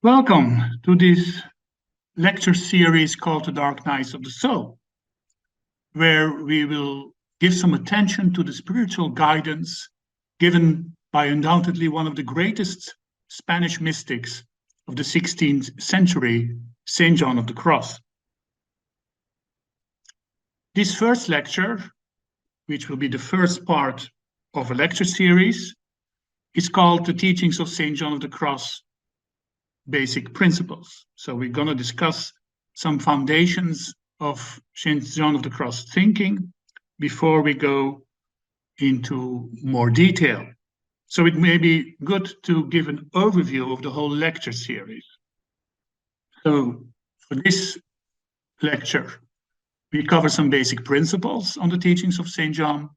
Welcome to this lecture series called The Dark Nights of the Soul, where we will give some attention to the spiritual guidance given by undoubtedly one of the greatest Spanish mystics of the 16th century, Saint John of the Cross. This first lecture, which will be the first part of a lecture series, is called The Teachings of Saint John of the Cross, Basic Principles. So we're going to discuss some foundations of Saint John of the Cross thinking before we go into more detail. So it may be good to give an overview of the whole lecture series. So for this lecture, we cover some basic principles on the teachings of Saint John,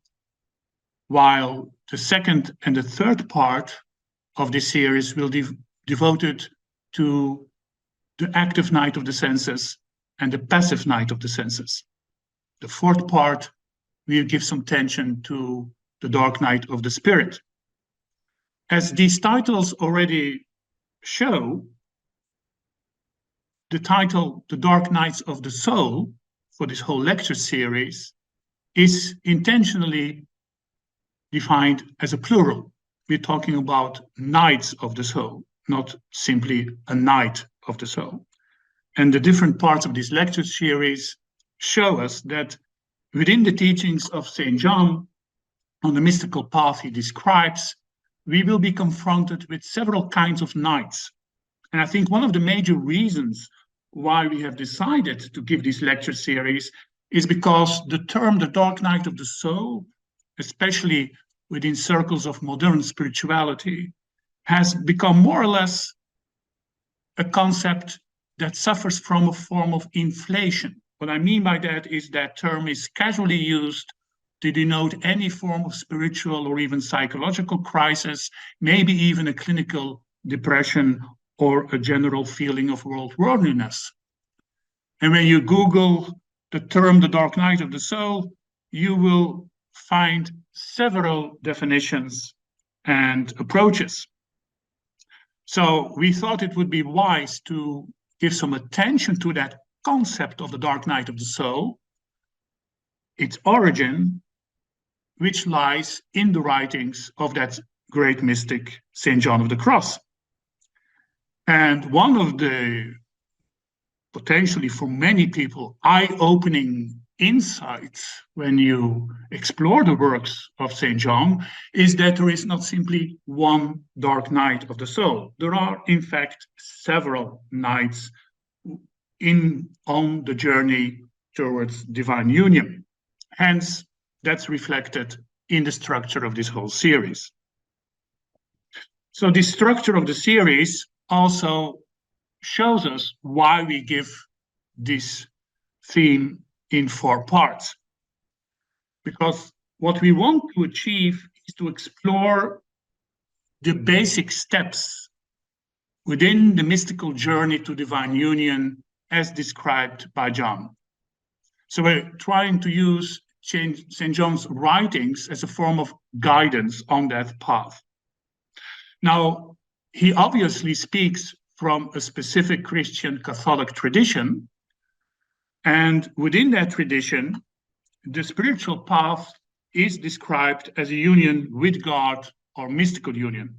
while the second and the third part of this series will be devoted to the active night of the senses and the passive night of the senses. The fourth part will give some attention to the dark night of the spirit. As these titles already show, the title, The Dark Nights of the Soul, for this whole lecture series, is intentionally defined as a plural. We're talking about nights of the soul, not simply a night of the soul. And the different parts of this lecture series show us that within the teachings of St. John, on the mystical path he describes, we will be confronted with several kinds of nights. And I think one of the major reasons why we have decided to give this lecture series is because the term the dark night of the soul, especially within circles of modern spirituality, has become more or less a concept that suffers from a form of inflation. What I mean by that is that term is casually used to denote any form of spiritual or even psychological crisis, maybe even a clinical depression or a general feeling of worldliness. And when you Google the term the dark night of the soul, you will find several definitions and approaches. So we thought it would be wise to give some attention to that concept of the dark night of the soul, its origin, which lies in the writings of that great mystic, Saint John of the Cross. And one of the potentially for many people eye-opening insights when you explore the works of Saint John is that there is not simply one dark night of the soul. There are, in fact, several nights on the journey towards divine union. Hence, that's reflected in the structure of this whole series. So the structure of the series also shows us why we give this theme in 4 parts. Because what we want to achieve is to explore the basic steps within the mystical journey to divine union as described by John. So we're trying to use St. John's writings as a form of guidance on that path. Now, he obviously speaks from a specific Christian Catholic tradition, and within that tradition, the spiritual path is described as a union with God or mystical union.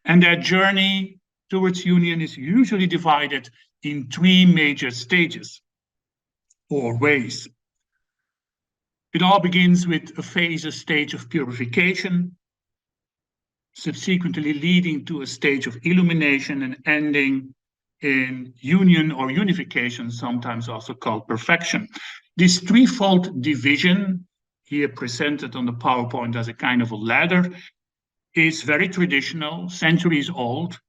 And that journey towards union is usually divided in 3 major stages or ways. It all begins with a stage of purification, subsequently leading to a stage of illumination and ending in union or unification, sometimes also called perfection. This threefold division, here presented on the PowerPoint as a kind of a ladder, is very traditional, centuries old.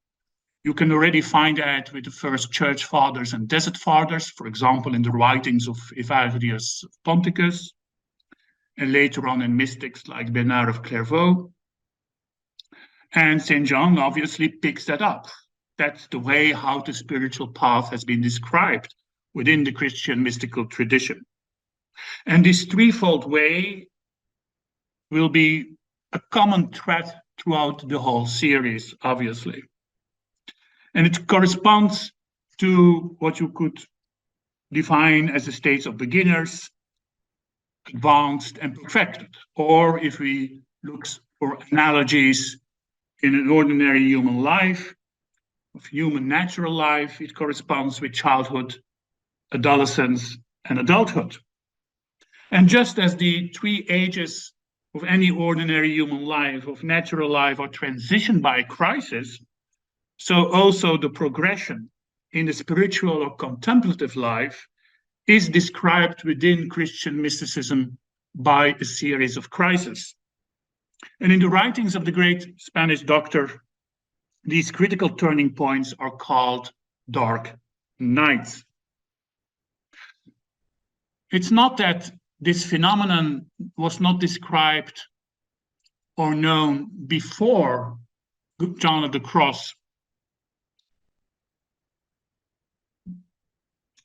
You can already find that with the first church fathers and desert fathers, for example, in the writings of Evagrius Ponticus, and later on in mystics like Bernard of Clairvaux. And St. John obviously picks that up. That's the way how the spiritual path has been described within the Christian mystical tradition. And this threefold way will be a common thread throughout the whole series, obviously. And it corresponds to what you could define as the states of beginners, advanced, and perfected. Or if we look for analogies in an ordinary human life, of human natural life, it corresponds with childhood, adolescence, and adulthood. And just as the 3 ages of any ordinary human life, of natural life, are transitioned by a crisis, so also the progression in the spiritual or contemplative life is described within Christian mysticism by a series of crises. And in the writings of the great Spanish doctor, these critical turning points are called dark nights. It's not that this phenomenon was not described or known before John of the Cross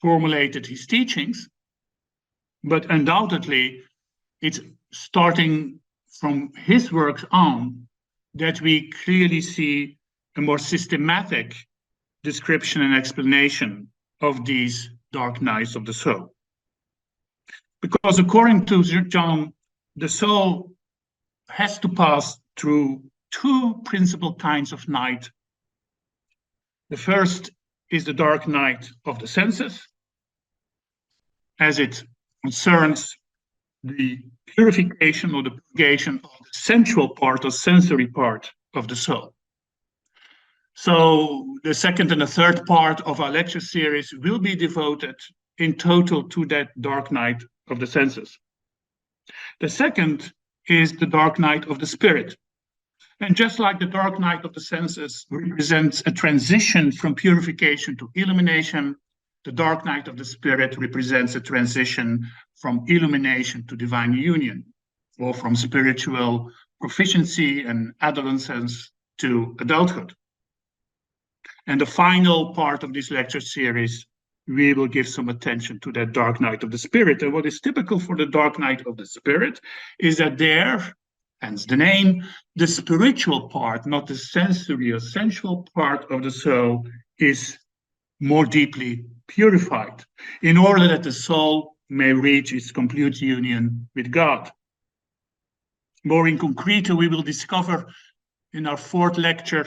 formulated his teachings, but undoubtedly it's starting from his works on that we clearly see a more systematic description and explanation of these dark nights of the soul. Because according to John, the soul has to pass through 2 principal kinds of night. The first is the dark night of the senses, as it concerns the purification or the purgation of the sensual part or sensory part of the soul. So the second and the third part of our lecture series will be devoted in total to that dark night of the senses. The second is the dark night of the spirit. And just like the dark night of the senses represents a transition from purification to illumination, the dark night of the spirit represents a transition from illumination to divine union, or from spiritual proficiency and adolescence to adulthood. And the final part of this lecture series, we will give some attention to that dark night of the spirit. And what is typical for the dark night of the spirit is that there, hence the name, the spiritual part, not the sensory or sensual part of the soul, is more deeply purified in order that the soul may reach its complete union with God. More in concrete, we will discover in our 4th lecture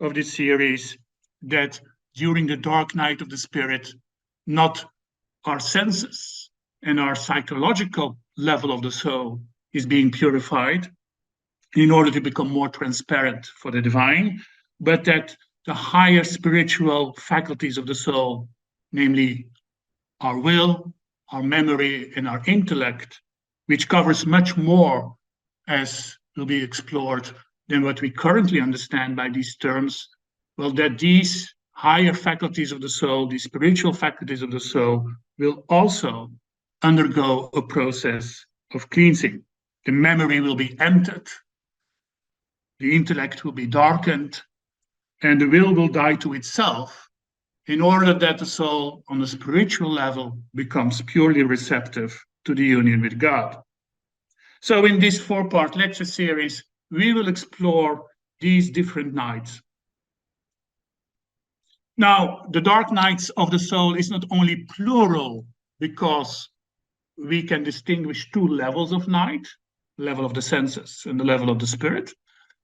of this series that during the dark night of the spirit, not our senses and our psychological level of the soul is being purified in order to become more transparent for the divine, but that the higher spiritual faculties of the soul, namely our will, our memory, and our intellect, which covers much more, as will be explored, than what we currently understand by these terms, well, that these higher faculties of the soul, these spiritual faculties of the soul, will also undergo a process of cleansing. The memory will be emptied, the intellect will be darkened, and the will die to itself in order that the soul on the spiritual level becomes purely receptive to the union with God. So in this 4-part lecture series, we will explore these different nights. Now, the dark nights of the soul is not only plural because we can distinguish 2 levels of night, the level of the senses and the level of the spirit,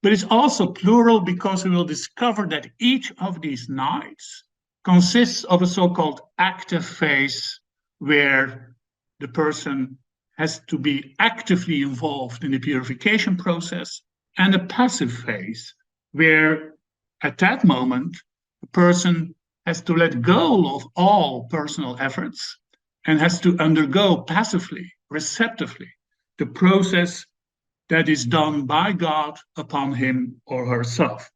but it's also plural because we will discover that each of these nights consists of a so-called active phase where the person has to be actively involved in the purification process, and a passive phase where at that moment the person has to let go of all personal efforts and has to undergo passively, receptively, the process that is done by God upon him or herself.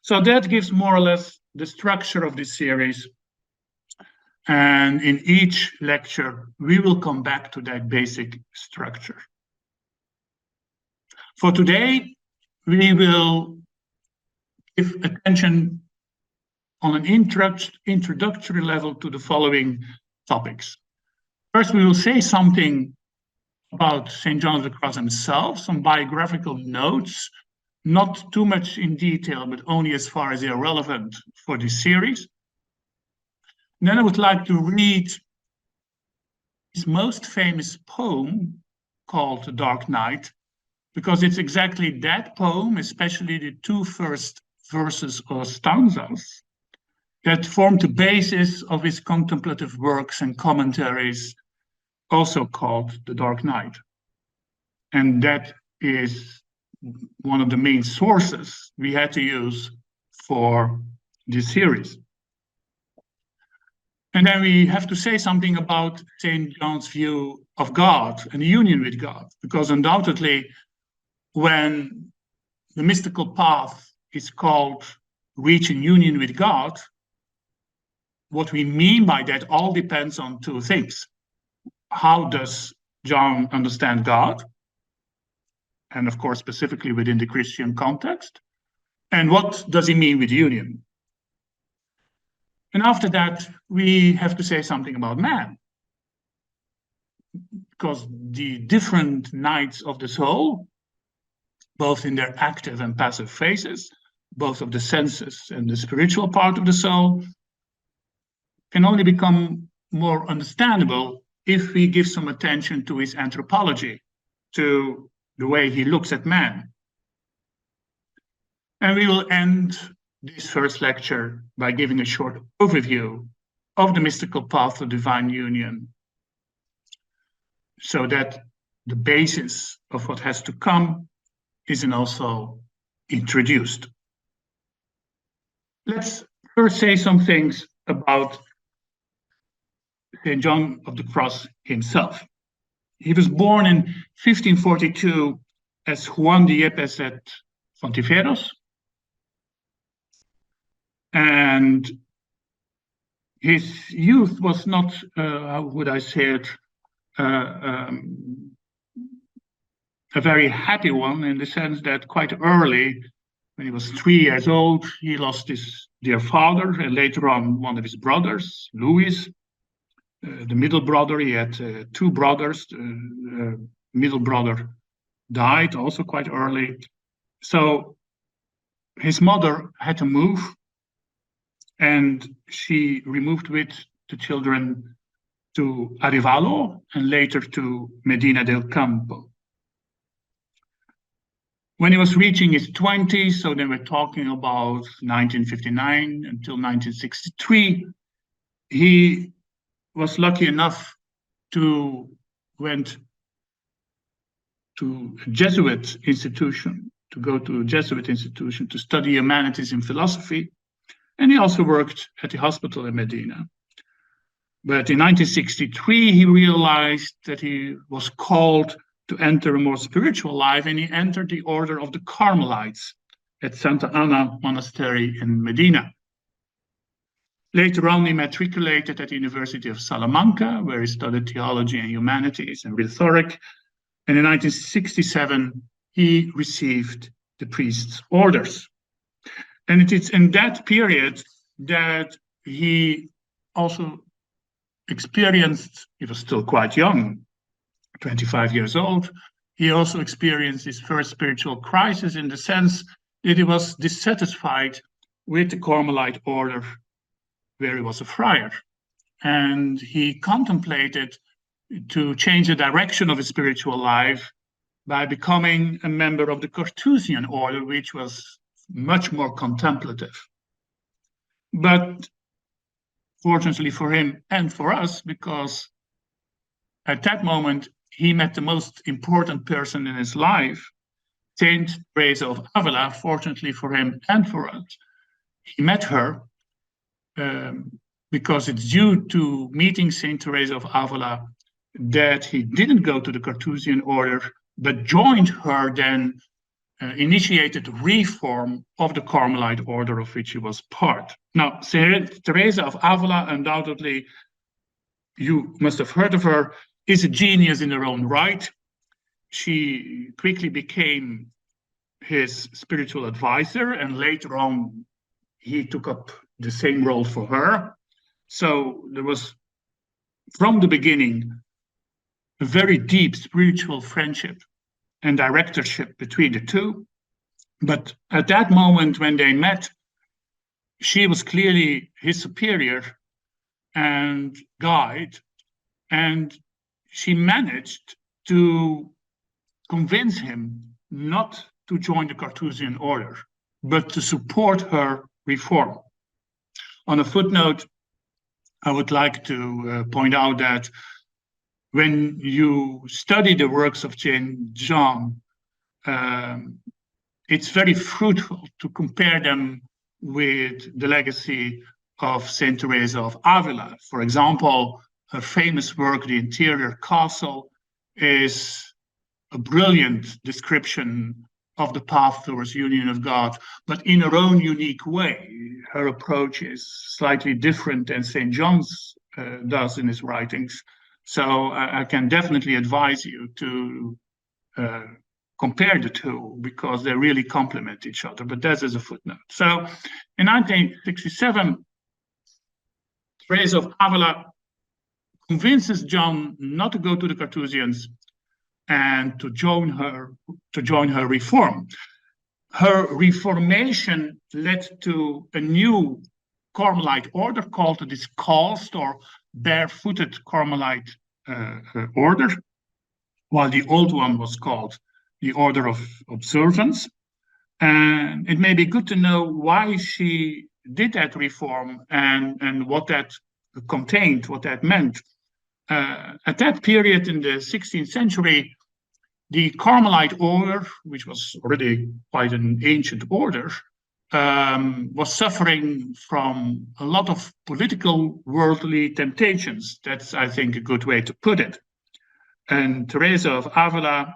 So that gives more or less the structure of this series. And in each lecture, we will come back to that basic structure. For today, we will give attention on an introductory level to the following topics. First, we will say something about St. John of the Cross himself, some biographical notes not too much in detail, but only as far as they are relevant for this series. And then I would like to read his most famous poem called The Dark Night, because it's exactly that poem, especially the two first verses or stanzas, that formed the basis of his contemplative works and commentaries, also called The Dark Night. And that is one of the main sources we had to use for this series. And then we have to say something about St. John's view of God and the union with God, because undoubtedly, when the mystical path is called reaching union with God, what we mean by that all depends on two things. How does John understand God? And of course, specifically within the Christian context. And what does he mean with union? And after that, we have to say something about man. Because the different nights of the soul, both in their active and passive phases, both of the senses and the spiritual part of the soul, can only become more understandable if we give some attention to his anthropology, to the way he looks at man. And we will end this first lecture by giving a short overview of the mystical path of divine union, so that the basis of what has to come is also introduced. Let's first say some things about St. John of the Cross himself. He was born in 1542 as Juan de Yepes et Fontiveros, and his youth was not, how would I say it, a very happy one, in the sense that quite early, when he was 3 years old, he lost his dear father, and later on one of his brothers, Louis, the middle brother. He had 2 brothers. The middle brother died also quite early. So his mother had to move, and she removed with the children to Arevalo and later to Medina del Campo. When he was reaching his 20s, so then we're talking about 1959 until 1963, he was lucky enough to went to a Jesuit institution, to go to a Jesuit institution to study humanities and philosophy. And he also worked at the hospital in Medina. But in 1963, he realized that he was called to enter a more spiritual life, and he entered the order of the Carmelites at Santa Ana Monastery in Medina. Later on, he matriculated at the University of Salamanca, where he studied theology and humanities and rhetoric. And in 1967, he received the priest's orders. And it is in that period that he also experienced, he was still quite young, 25 years old, he also experienced his first spiritual crisis, in the sense that he was dissatisfied with the Carmelite order where he was a friar. And he contemplated to change the direction of his spiritual life by becoming a member of the Carthusian order, which was much more contemplative. But fortunately for him and for us, because at that moment he met the most important person in his life, Saint Teresa of Avila. Fortunately for him and for us, he met her because it's due to meeting Saint Teresa of Avila that he didn't go to the Carthusian order, but joined her, then initiated reform of the Carmelite order of which he was part. Now, Saint Teresa of Avila, undoubtedly, you must have heard of her, is a genius in her own right. She quickly became his spiritual advisor, and later on, he took up the same role for her. So there was, from the beginning, a very deep spiritual friendship and directorship between the two. But at that moment when they met, she was clearly his superior and guide, and she managed to convince him not to join the Carthusian order, but to support her reform. On a footnote, I would like to point out that when you study the works of St. John, it's very fruitful to compare them with the legacy of Saint Teresa of Avila. For example, her famous work, The Interior Castle, is a brilliant description of the path towards union of God, but in her own unique way. Her approach is slightly different than St. John's does in his writings. So I can definitely advise you to compare the two because they really complement each other, but that's as a footnote. So in 1967, Teresa of Avila convinces John not to go to the Carthusians and to join her reform. Her reformation led to a new Carmelite order called the Discalced or Barefooted Carmelite order, while the old one was called the Order of Observance. And it may be good to know why she did that reform and what that contained, what that meant. At that period in the 16th century, the Carmelite order, which was already quite an ancient order, was suffering from a lot of political worldly temptations. That's, I think, a good way to put it. And Teresa of Avila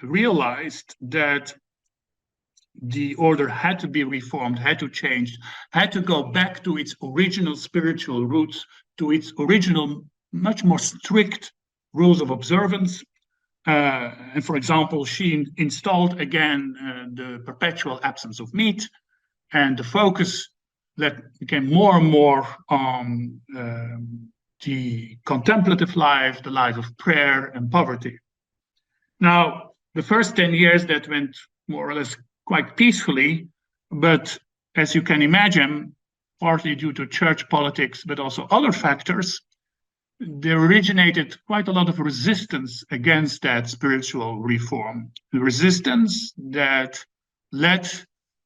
realized that the order had to be reformed, had to change, had to go back to its original spiritual roots, to its original, much more strict rules of observance. And for example, she installed again the perpetual absence of meat, and the focus became more and more on the contemplative life, the life of prayer and poverty. Now, the first 10 years that went more or less quite peacefully, but as you can imagine, partly due to church politics, but also other factors, there originated quite a lot of resistance against that spiritual reform. The resistance that led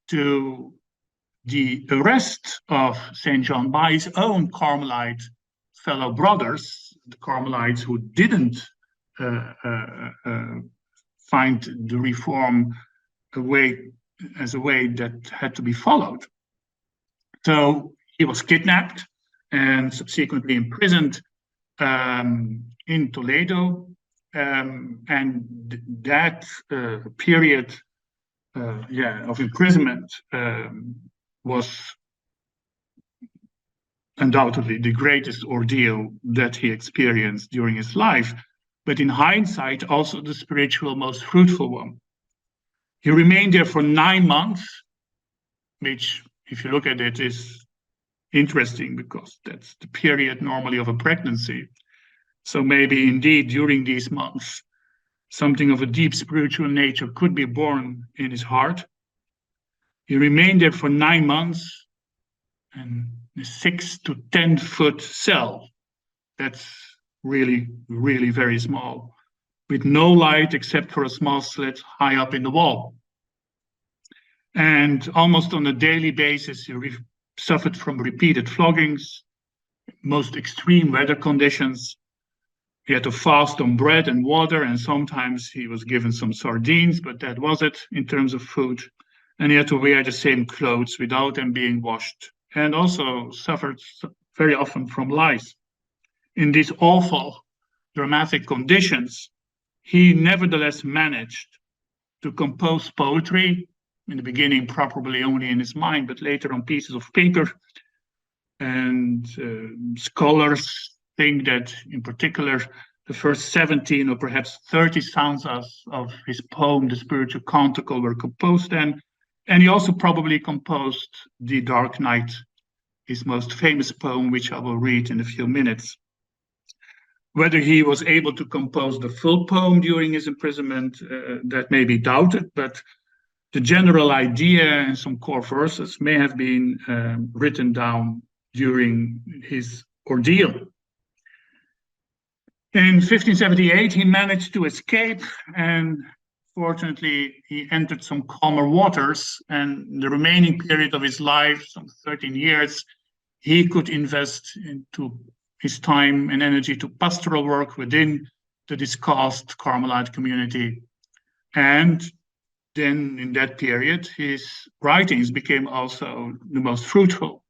to the arrest of St. John by his own Carmelite fellow brothers, the Carmelites who didn't find the reform as a way that had to be followed. So he was kidnapped and subsequently imprisoned in Toledo, and that period of imprisonment was undoubtedly the greatest ordeal that he experienced during his life, but in hindsight, also the spiritual most fruitful one. He remained there for 9 months, which, if you look at it, is interesting because that's the period normally of a pregnancy. So maybe indeed during these months, something of a deep spiritual nature could be born in his heart. He remained there for 9 months in a 6 to 10 foot cell. That's really, really very small, with no light except for a small slit high up in the wall. And almost on a daily basis, he suffered from repeated floggings, most extreme weather conditions. He had to fast on bread and water, and sometimes he was given some sardines, but that was it in terms of food. And he had to wear the same clothes without them being washed, and also suffered very often from lice. In these awful, dramatic conditions, he nevertheless managed to compose poetry, in the beginning probably only in his mind, but later on pieces of paper. And scholars think that in particular the first 17 or perhaps 30 stanzas of his poem, The Spiritual Canticle, were composed then. And he also probably composed The Dark Night, his most famous poem, which I will read in a few minutes. Whether he was able to compose the full poem during his imprisonment, that may be doubted, but The general idea and some core verses may have been written down during his ordeal. In 1578, he managed to escape, and fortunately, he entered some calmer waters. And the remaining period of his life, some 13 years, he could invest into his time and energy to pastoral work within the discalced Carmelite community. And then in that period, his writings became also the most fruitful.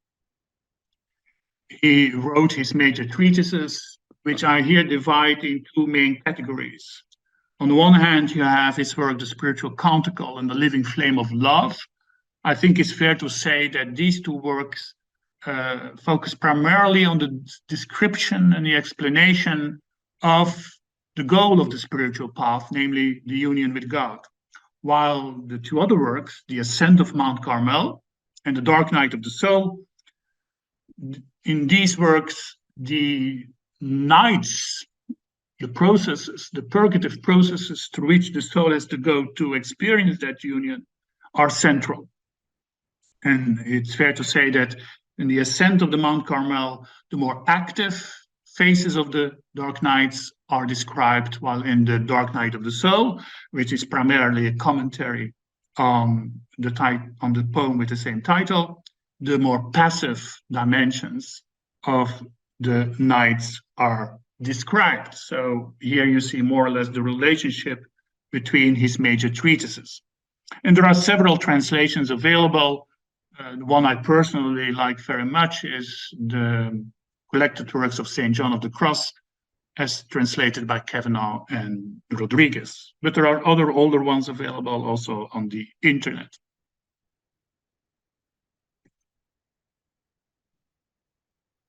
He wrote his major treatises, which I here divide in two main categories. On the one hand, you have his work, The Spiritual Canticle and The Living Flame of Love. I think it's fair to say that these two works focus primarily on the description and the explanation of the goal of the spiritual path, namely the union with God. While the two other works, The Ascent of Mount Carmel and The Dark Night of the Soul, in these works, the nights, the processes, the purgative processes through which the soul has to go to experience that union are central. And it's fair to say that in the ascent of the Mount Carmel, the more active phases of the dark nights are described, while in the Dark Night of the Soul, which is primarily a commentary on the poem with the same title, the more passive dimensions of the nights are described. So here you see more or less the relationship between his major treatises. And there are several translations available. The one I personally like very much is the Collected Works of St. John of the Cross, as translated by Kavanaugh and Rodriguez. But there are other older ones available also on the internet.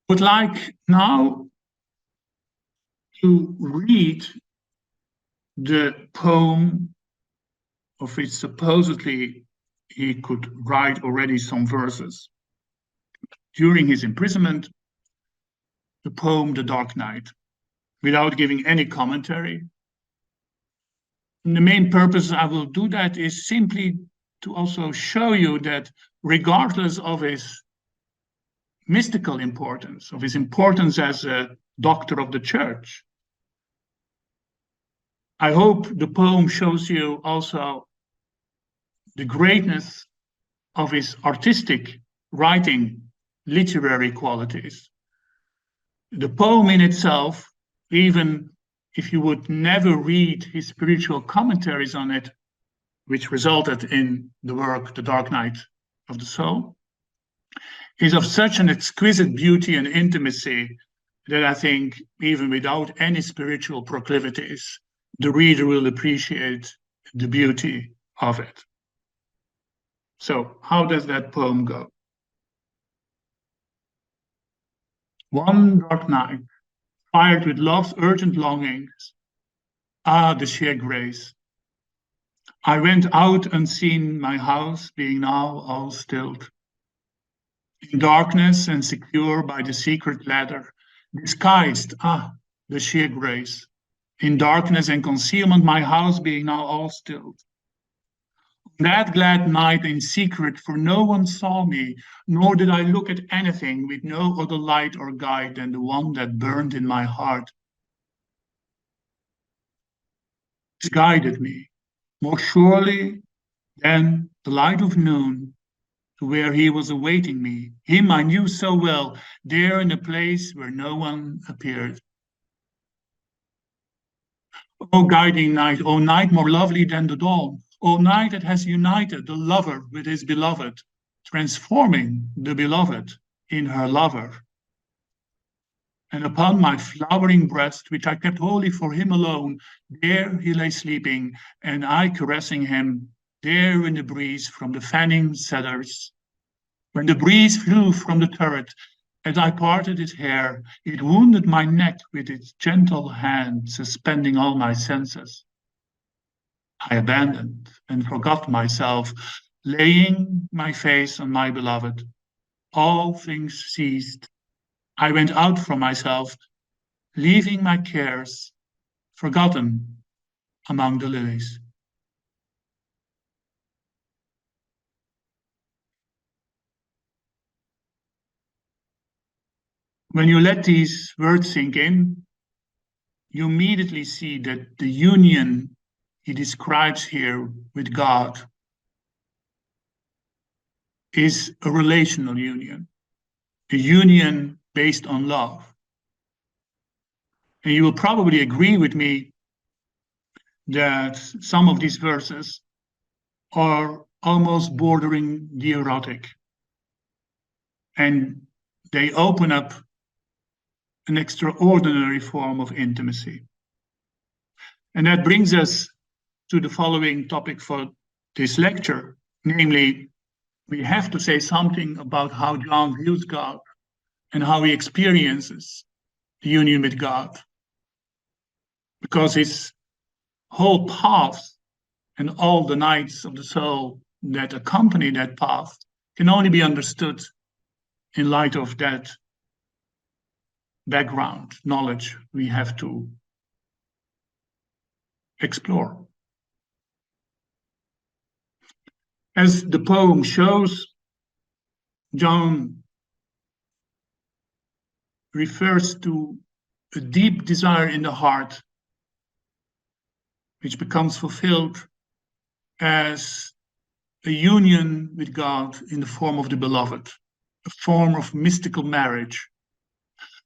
Would like now to read the poem of which supposedly he could write already some verses. During his imprisonment, the poem The Dark Night, without giving any commentary. And the main purpose I will do that is simply to also show you that regardless of his mystical importance, of his importance as a doctor of the church, I hope the poem shows you also the greatness of his artistic writing, literary qualities. The poem in itself, even if you would never read his spiritual commentaries on it, which resulted in the work The Dark Night of the Soul, is of such an exquisite beauty and intimacy that I think even without any spiritual proclivities, the reader will appreciate the beauty of it. So how does that poem go? One dark night, fired with love's urgent longings, ah, the sheer grace. I went out unseen, my house being now all stilled. In darkness and secure by the secret ladder, disguised, ah, the sheer grace. In darkness and concealment, my house being now all stilled. That glad night in secret, for no one saw me, nor did I look at anything with no other light or guide than the one that burned in my heart. It guided me more surely than the light of noon to where he was awaiting me. Him I knew so well, there in a place where no one appeared. O guiding night, O night more lovely than the dawn, O night that has united the lover with his beloved, transforming the beloved in her lover. And upon my flowering breast, which I kept wholly for him alone, there he lay sleeping, and I caressing him, there in the breeze from the fanning cedars. When the breeze flew from the turret, as I parted his hair, it wounded my neck with its gentle hand, suspending all my senses. I abandoned and forgot myself, laying my face on my beloved. All things ceased. I went out from myself, leaving my cares, forgotten among the lilies. When you let these words sink in, you immediately see that the union he describes here with God is a relational union, a union based on love. And you will probably agree with me that some of these verses are almost bordering the erotic. And they open up an extraordinary form of intimacy. And that brings us to the following topic for this lecture, namely, we have to say something about how John views God and how he experiences the union with God. Because his whole path and all the nights of the soul that accompany that path can only be understood in light of that background knowledge we have to explore. As the poem shows, John refers to a deep desire in the heart, which becomes fulfilled as a union with God in the form of the beloved, a form of mystical marriage.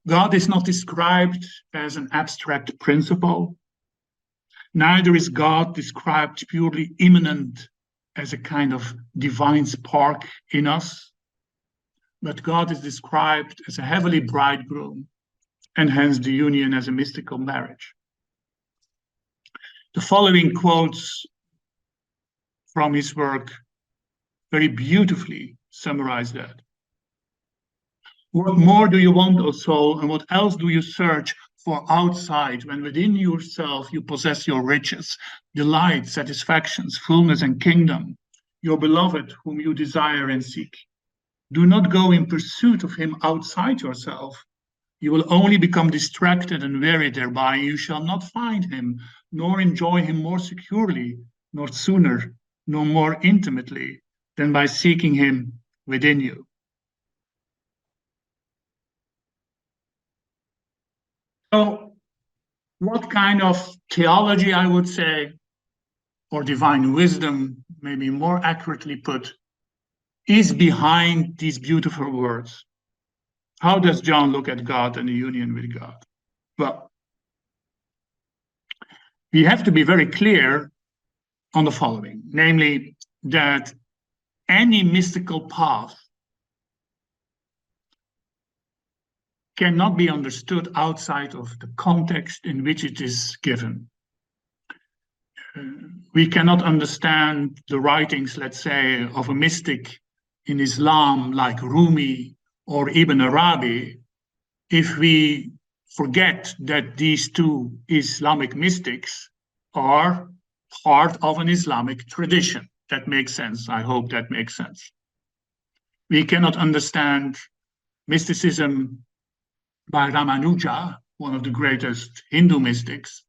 God is not described as an abstract principle. Neither is God described purely immanent as a kind of divine spark in us, but God is described as a heavenly bridegroom, and hence the union as a mystical marriage. The following quotes from his work very beautifully summarize that. What more do you want, O soul, and what else do you search for outside when within yourself you possess your riches, delight, satisfactions, fullness, and kingdom, your beloved whom you desire and seek? Do not go in pursuit of him outside yourself. You will only become distracted and weary thereby. You shall not find him, nor enjoy him more securely, nor sooner, nor more intimately than by seeking him within you. So, what kind of theology, I would say, or divine wisdom, maybe more accurately put, is behind these beautiful words? How does John look at God and the union with God? Well, we have to be very clear on the following, namely that any mystical path cannot be understood outside of the context in which it is given. We cannot understand the writings, let's say, of a mystic in Islam like Rumi or Ibn Arabi if we forget that these two Islamic mystics are part of an Islamic tradition. That makes sense. I hope that makes sense. We cannot understand mysticism by Ramanuja, one of the greatest Hindu mystics,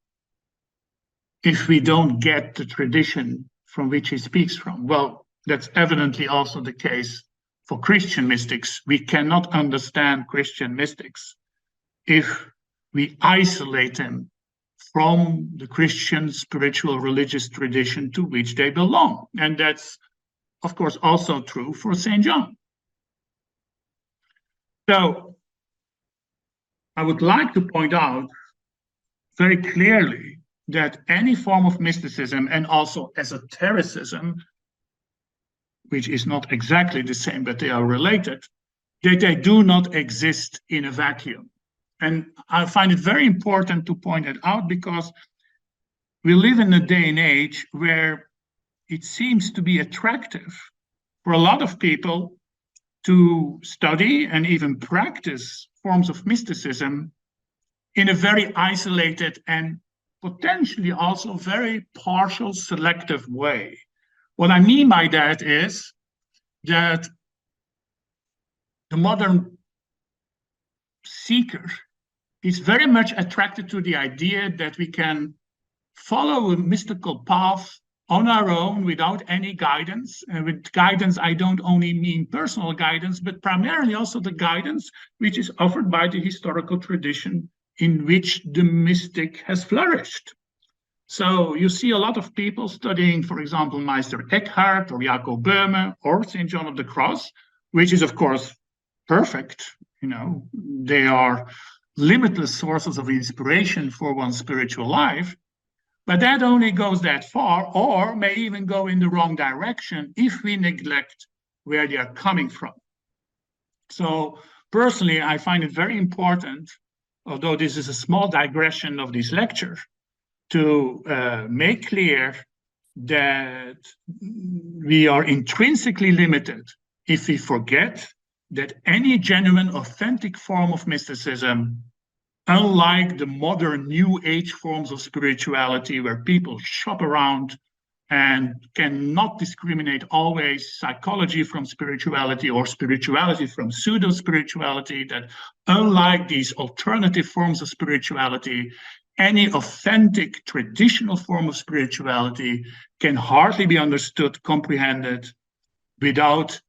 if we don't get the tradition from which he speaks from. Well, that's evidently also the case for Christian mystics. We cannot understand Christian mystics if we isolate them from the Christian spiritual religious tradition to which they belong. And that's, of course, also true for St. John. So I would like to point out very clearly that any form of mysticism and also esotericism, which is not exactly the same, but they are related, that they do not exist in a vacuum. And I find it very important to point it out because we live in a day and age where it seems to be attractive for a lot of people to study and even practice forms of mysticism in a very isolated and potentially also very partial selective way. What I mean by that is that the modern seeker is very much attracted to the idea that we can follow a mystical path on our own, without any guidance. And with guidance, I don't only mean personal guidance, but primarily also the guidance which is offered by the historical tradition in which the mystic has flourished. So you see a lot of people studying, for example, Meister Eckhart or Jacob Böhme or St. John of the Cross, which is, of course, perfect. They are limitless sources of inspiration for one's spiritual life. But that only goes that far, or may even go in the wrong direction if we neglect where they are coming from. So personally, I find it very important, although this is a small digression of this lecture, to make clear that we are intrinsically limited if we forget that any genuine, authentic form of mysticism, unlike the modern New Age forms of spirituality where people shop around and cannot discriminate always psychology from spirituality or spirituality from pseudo-spirituality, that unlike these alternative forms of spirituality, any authentic traditional form of spirituality can hardly be understood, comprehended without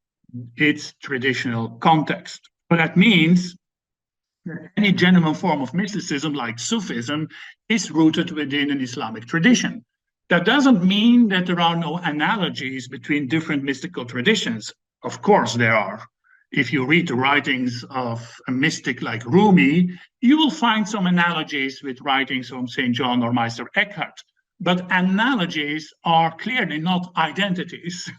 its traditional context. But that means that any genuine form of mysticism, like Sufism, is rooted within an Islamic tradition. That doesn't mean that there are no analogies between different mystical traditions. Of course, there are. If you read the writings of a mystic like Rumi, you will find some analogies with writings from St. John or Meister Eckhart. But analogies are clearly not identities.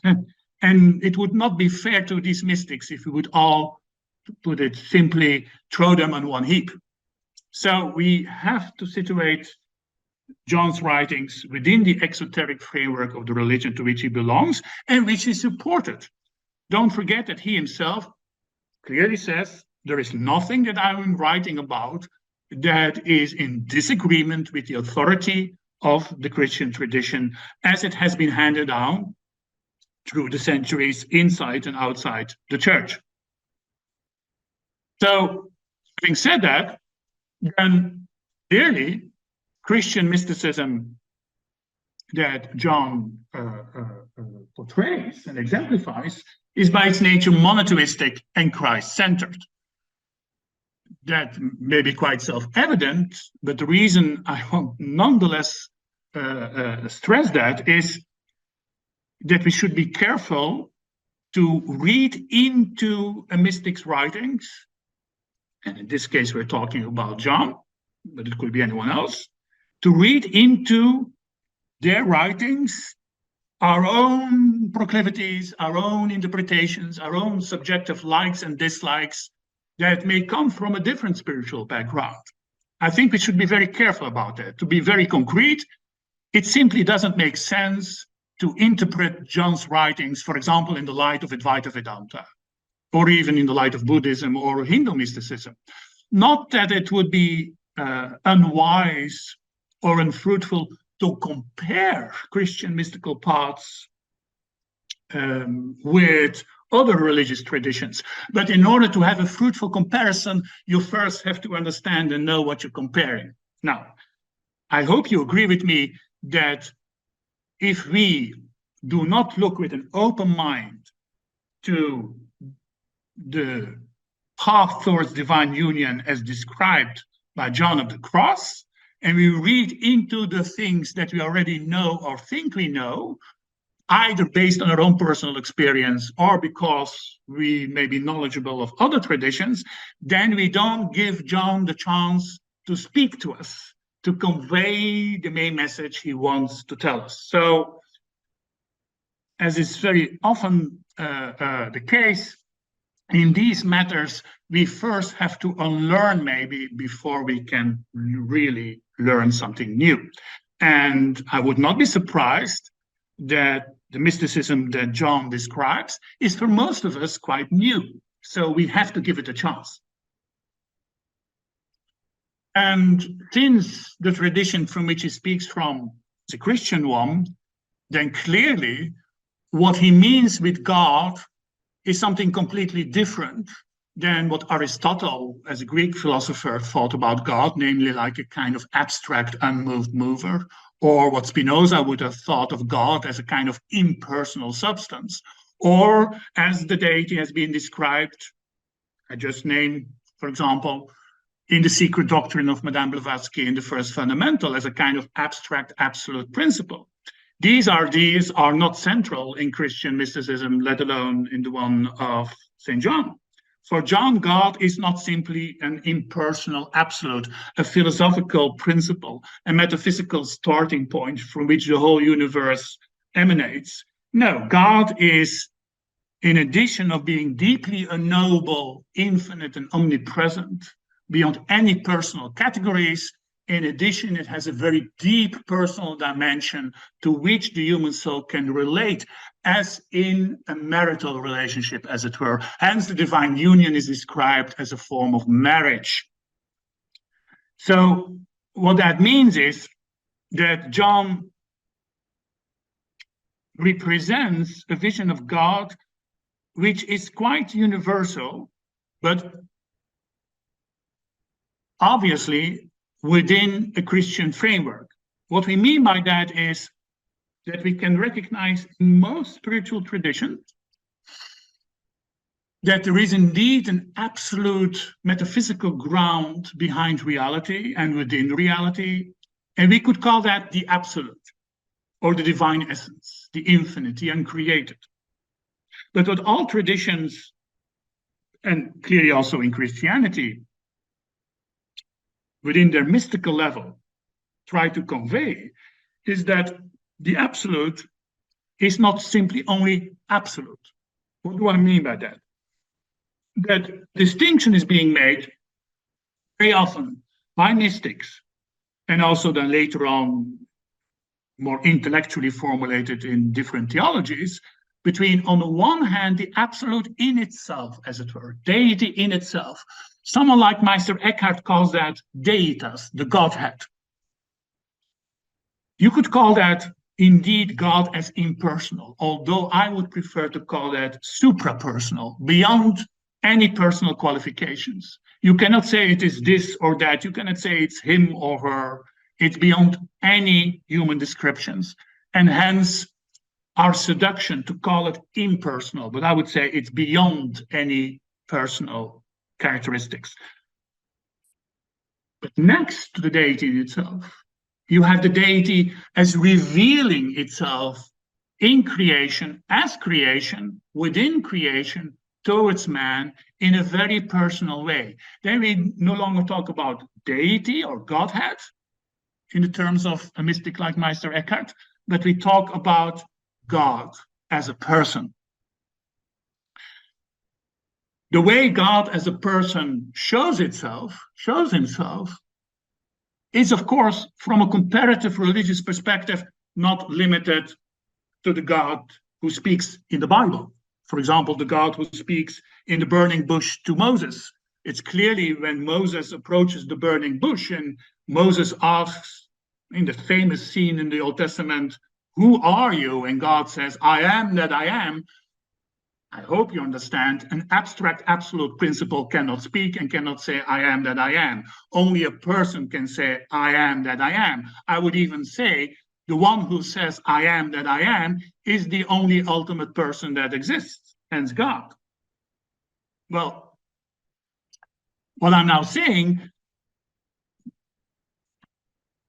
And it would not be fair to these mystics if we would all, to put it simply, throw them on one heap. So we have to situate John's writings within the exoteric framework of the religion to which he belongs and which is supported. Don't forget that he himself clearly says, there is nothing that I'm writing about that is in disagreement with the authority of the Christian tradition as it has been handed down through the centuries inside and outside the church. So, having said that, then clearly Christian mysticism that John portrays and exemplifies is by its nature monotheistic and Christ-centered. That may be quite self-evident, but the reason I want nonetheless stress that is that we should be careful to read into a mystic's writings, and in this case we're talking about John, but it could be anyone else, to read into their writings our own proclivities, our own interpretations, our own subjective likes and dislikes that may come from a different spiritual background. I think we should be very careful about that. To be very concrete, it simply doesn't make sense to interpret John's writings, for example, in the light of Advaita Vedanta, or even in the light of Buddhism or Hindu mysticism. Not that it would be unwise or unfruitful to compare Christian mystical paths with other religious traditions. But in order to have a fruitful comparison, you first have to understand and know what you're comparing. Now, I hope you agree with me that if we do not look with an open mind to the path towards divine union as described by John of the Cross, and we read into the things that we already know or think we know, either based on our own personal experience or because we may be knowledgeable of other traditions, then we don't give John the chance to speak to us, to convey the main message he wants to tell us. So, as is very often the case, in these matters, we first have to unlearn maybe before we can really learn something new. And I would not be surprised that the mysticism that John describes is for most of us quite new. So we have to give it a chance. And since the tradition from which he speaks from is a Christian one, then clearly what he means with God is something completely different than what Aristotle, as a Greek philosopher, thought about God, namely like a kind of abstract, unmoved mover, or what Spinoza would have thought of God as a kind of impersonal substance, or as the deity has been described, I just named, for example, in the secret doctrine of Madame Blavatsky in the first fundamental, as a kind of abstract absolute principle. These are not central in Christian mysticism, let alone in the one of St. John. For John, God is not simply an impersonal absolute, a philosophical principle, a metaphysical starting point from which the whole universe emanates. No, God is, in addition of being deeply unknowable, infinite, and omnipresent, beyond any personal categories, in addition, it has a very deep personal dimension to which the human soul can relate, as in a marital relationship, as it were. Hence, the divine union is described as a form of marriage. So, what that means is that John represents a vision of God which is quite universal, but obviously within a Christian framework. What we mean by that is that we can recognize in most spiritual traditions that there is indeed an absolute metaphysical ground behind reality and within reality, and we could call that the absolute, or the divine essence, the infinite, the uncreated. But what all traditions, and clearly also in Christianity, within their mystical level, try to convey is that the absolute is not simply only absolute. What do I mean by that? That distinction is being made very often by mystics, and also then later on more intellectually formulated in different theologies, between, on the one hand, the absolute in itself, as it were, deity in itself. Someone like Meister Eckhart calls that deitas, the Godhead. You could call that indeed God as impersonal, although I would prefer to call that suprapersonal, beyond any personal qualifications. You cannot say it is this or that. You cannot say it's him or her. It's beyond any human descriptions. And hence, our seduction to call it impersonal, but I would say it's beyond any personal characteristics. But next to the deity in itself, you have the deity as revealing itself in creation, as creation, within creation, towards man in a very personal way. Then we no longer talk about deity or Godhead in the terms of a mystic like Meister Eckhart, but we talk about God as a person. The way God as a person shows himself, is, of course, from a comparative religious perspective, not limited to the God who speaks in the Bible. For example, the God who speaks in the burning bush to Moses. It's clearly when Moses approaches the burning bush and Moses asks, in the famous scene in the Old Testament, "Who are you?" And God says, "I am that I am." I hope you understand, an abstract absolute principle cannot speak and cannot say, "I am that I am." Only a person can say, "I am that I am." I would even say, the one who says, "I am that I am," is the only ultimate person that exists, hence God. Well, what I'm now saying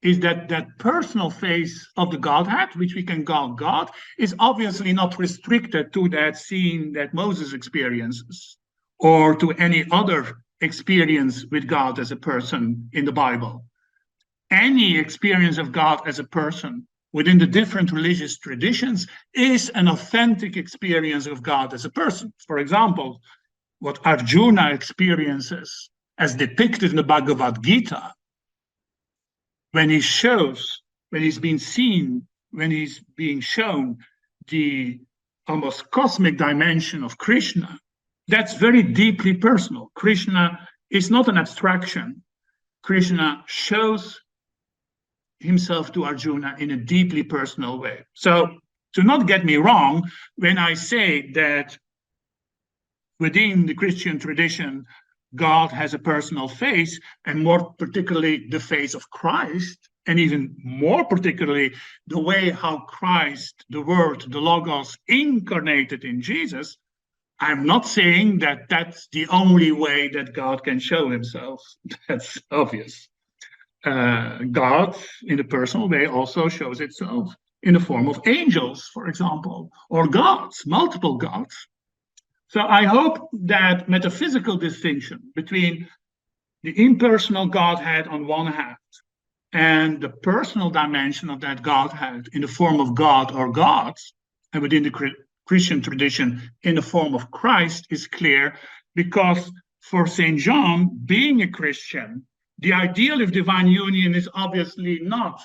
is that that personal face of the Godhead, which we can call God, is obviously not restricted to that scene that Moses experiences or to any other experience with God as a person in the Bible. Any experience of God as a person within the different religious traditions is an authentic experience of God as a person. For example, what Arjuna experiences as depicted in the Bhagavad Gita, when he's being seen, when he's being shown the almost cosmic dimension of Krishna, that's very deeply personal. Krishna is not an abstraction. Krishna shows himself to Arjuna in a deeply personal way. So, to not get me wrong, when I say that within the Christian tradition, God has a personal face, and more particularly the face of Christ, and even more particularly, the way how Christ, the Word, the Logos, incarnated in Jesus, I'm not saying that that's the only way that God can show himself. That's obvious. God, in a personal way, also shows itself in the form of angels, for example, or gods, multiple gods. So I hope that metaphysical distinction between the impersonal Godhead on one hand and the personal dimension of that Godhead in the form of God or gods, and within the Christian tradition in the form of Christ, is clear, because for St. John, being a Christian, the ideal of divine union is obviously not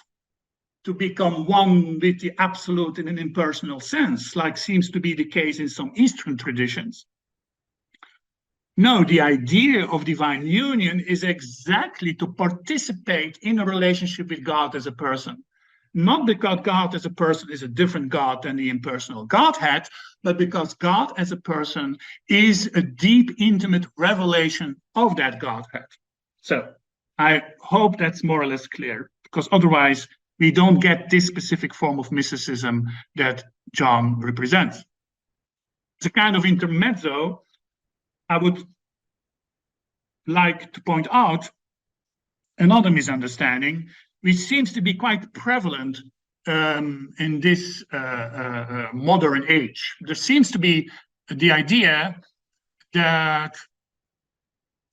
to become one with the absolute in an impersonal sense, like seems to be the case in some Eastern traditions. No, the idea of divine union is exactly to participate in a relationship with God as a person. Not because God as a person is a different God than the impersonal Godhead, but because God as a person is a deep, intimate revelation of that Godhead. So I hope that's more or less clear, because otherwise we don't get this specific form of mysticism that John represents. It's a kind of intermezzo. I would like to point out another misunderstanding, which seems to be quite prevalent in this modern age. There seems to be the idea that,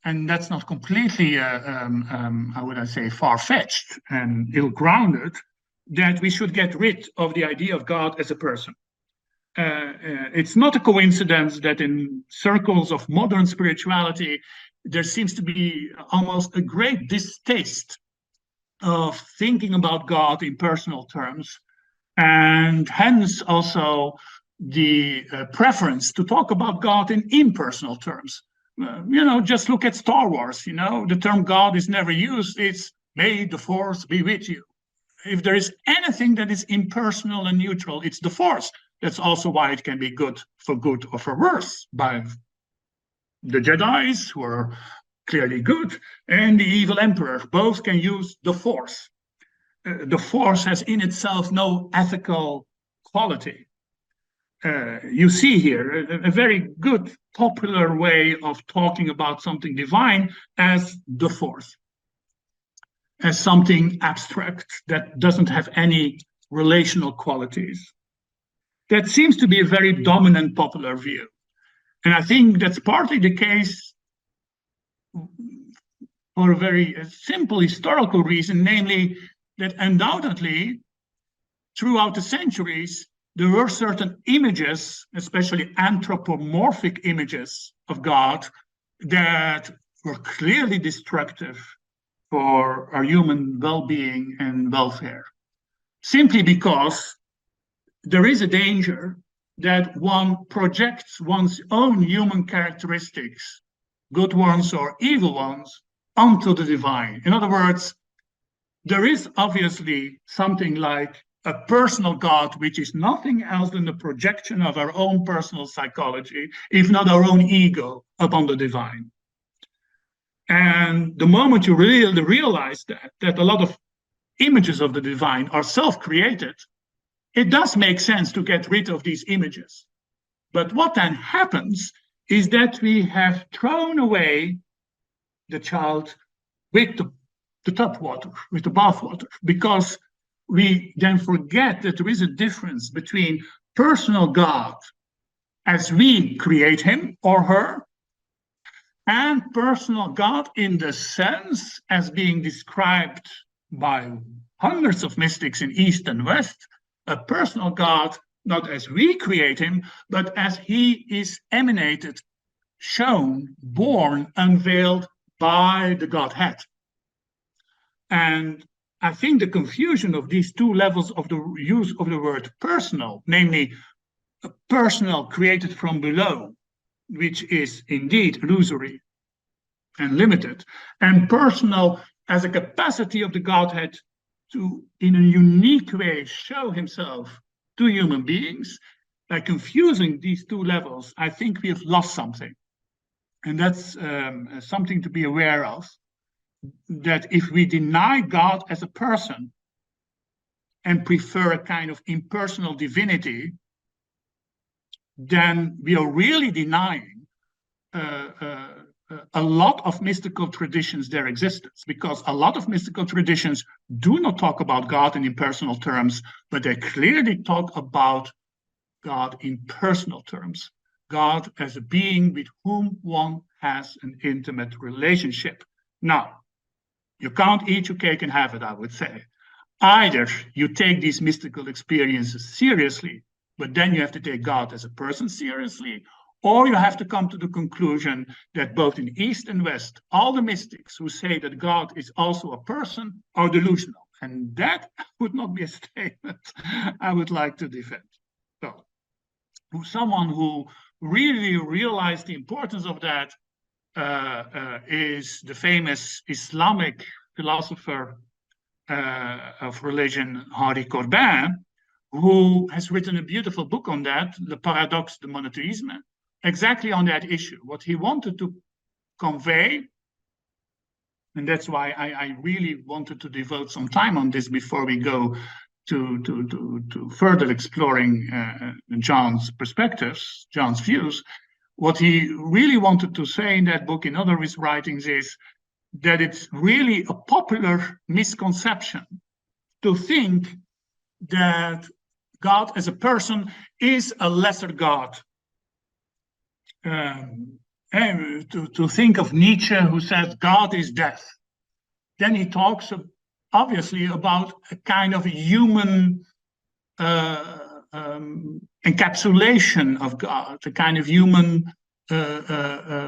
and that's not completely, how would I say, far-fetched and ill-grounded, that we should get rid of the idea of God as a person. It's not a coincidence that in circles of modern spirituality, there seems to be almost a great distaste of thinking about God in personal terms, and hence also the preference to talk about God in impersonal terms. Just look at Star Wars. The term God is never used. It's may the Force be with you. If there is anything that is impersonal and neutral, it's the Force. That's also why it can be good or for worse by the Jedis, who are clearly good, and the evil emperor. Both can use the Force. The Force has in itself no ethical quality. You see here a very good popular way of talking about something divine as the Force, as something abstract that doesn't have any relational qualities. That seems to be a very dominant popular view. And I think that's partly the case for a very simple historical reason, namely that undoubtedly throughout the centuries, there were certain images, especially anthropomorphic images of God, that were clearly destructive for our human well-being and welfare. Simply because there is a danger that one projects one's own human characteristics, good ones or evil ones, onto the divine. In other words, there is obviously something like a personal God, which is nothing else than the projection of our own personal psychology, if not our own ego, upon the divine. And the moment you really realize that a lot of images of the divine are self-created, it does make sense to get rid of these images. But what then happens is that we have thrown away the child with the tap water, with the bath water, because we then forget that there is a difference between personal God as we create him or her, and personal God in the sense as being described by hundreds of mystics in East and West, a personal God not as we create him, but as he is emanated, shown, born, unveiled by the Godhead. And I think the confusion of these two levels of the use of the word personal, namely a personal created from below, which is indeed illusory and limited, and personal as a capacity of the Godhead to, in a unique way, show himself to human beings. By confusing these two levels, I think we have lost something. And that's something to be aware of, that if we deny God as a person, and prefer a kind of impersonal divinity, then we are really denying a lot of mystical traditions their existence, because a lot of mystical traditions do not talk about God in impersonal terms, but they clearly talk about God in personal terms. God as a being with whom one has an intimate relationship. Now, you can't eat your cake and have it, I would say. Either you take these mystical experiences seriously, but then you have to take God as a person seriously, or you have to come to the conclusion that both in East and West, all the mystics who say that God is also a person are delusional. And that would not be a statement I would like to defend. So, someone who really realized the importance of that is the famous Islamic philosopher of religion, Henri Corbin, who has written a beautiful book on that, Le Paradoxe de Monothéisme, exactly on that issue. What he wanted to convey, and that's why I really wanted to devote some time on this before we go to further exploring John's perspectives, John's views. What he really wanted to say in that book, in other of his writings, is that it's really a popular misconception to think that God as a person is a lesser God. And to think of Nietzsche, who says God is death. Then he talks obviously about a kind of human encapsulation of God, a kind of human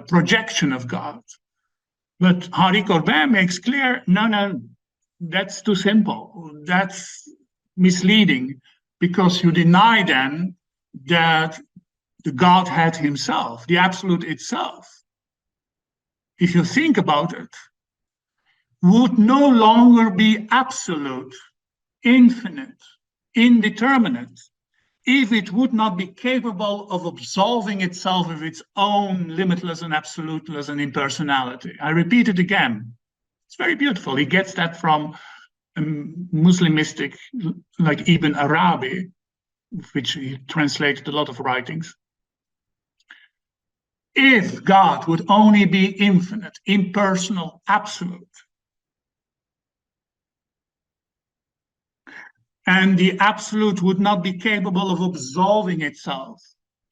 projection of God. But Henri Corbin makes clear, no, that's too simple. That's misleading, because you deny then that the Godhead himself, the absolute itself, if you think about it, would no longer be absolute, infinite, indeterminate, if it would not be capable of absolving itself of its own limitless and absoluteness and impersonality. I repeat it again. It's very beautiful. He gets that from a Muslim mystic like Ibn Arabi, which he translated a lot of writings. If God would only be infinite, impersonal, absolute, and the absolute would not be capable of absolving itself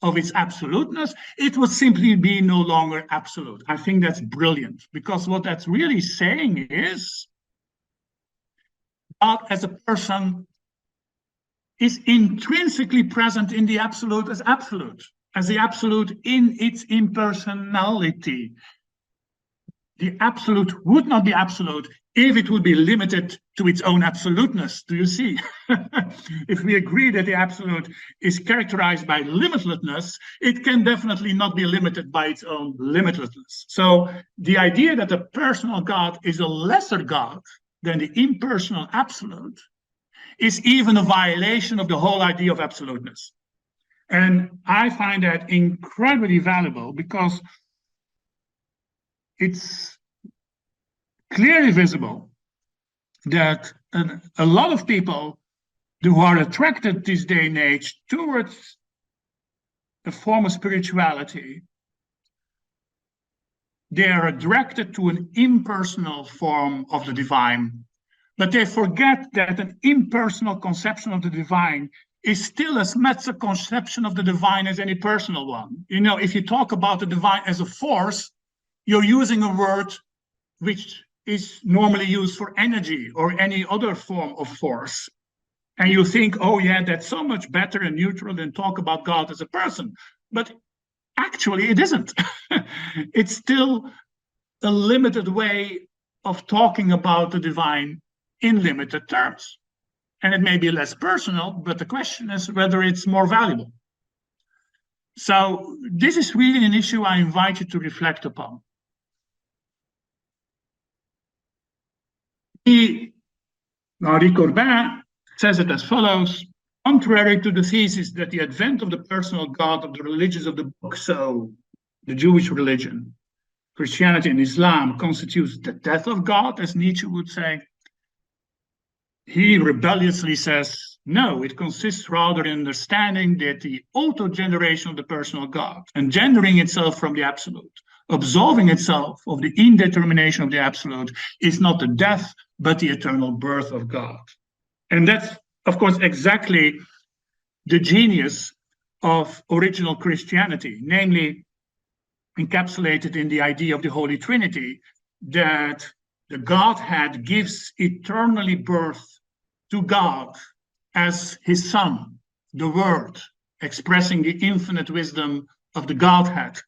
of its absoluteness, it would simply be no longer absolute. I think that's brilliant, because what that's really saying is God as a person is intrinsically present in the absolute as the absolute in its impersonality. The absolute would not be absolute if it would be limited to its own absoluteness. Do you see? If we agree that the absolute is characterized by limitlessness, it can definitely not be limited by its own limitlessness. So the idea that a personal God is a lesser God than the impersonal absolute is even a violation of the whole idea of absoluteness. And I find that incredibly valuable, because it's clearly visible that a lot of people who are attracted this day and age towards a form of spirituality, they are attracted to an impersonal form of the divine, but they forget that an impersonal conception of the divine is still as much a conception of the divine as any personal one. You know, if you talk about the divine as a force, you're using a word which is normally used for energy or any other form of force. And you think, oh yeah, that's so much better and neutral than talk about God as a person. But actually it isn't. It's still a limited way of talking about the divine in limited terms. And it may be less personal, but the question is whether it's more valuable. So this is really an issue I invite you to reflect upon. Henri Corbin says it as follows: contrary to the thesis that the advent of the personal God of the religions of the book, so the Jewish religion, Christianity, and Islam, constitutes the death of God, as Nietzsche would say, he rebelliously says, no, it consists rather in understanding that the auto-generation of the personal God, engendering itself from the absolute, absolving itself of the indetermination of the absolute, is not the death, but the eternal birth of God. And that's, of course, exactly the genius of original Christianity, namely encapsulated in the idea of the Holy Trinity, that the Godhead gives eternally birth to God as his Son, the Word, expressing the infinite wisdom of the Godhead.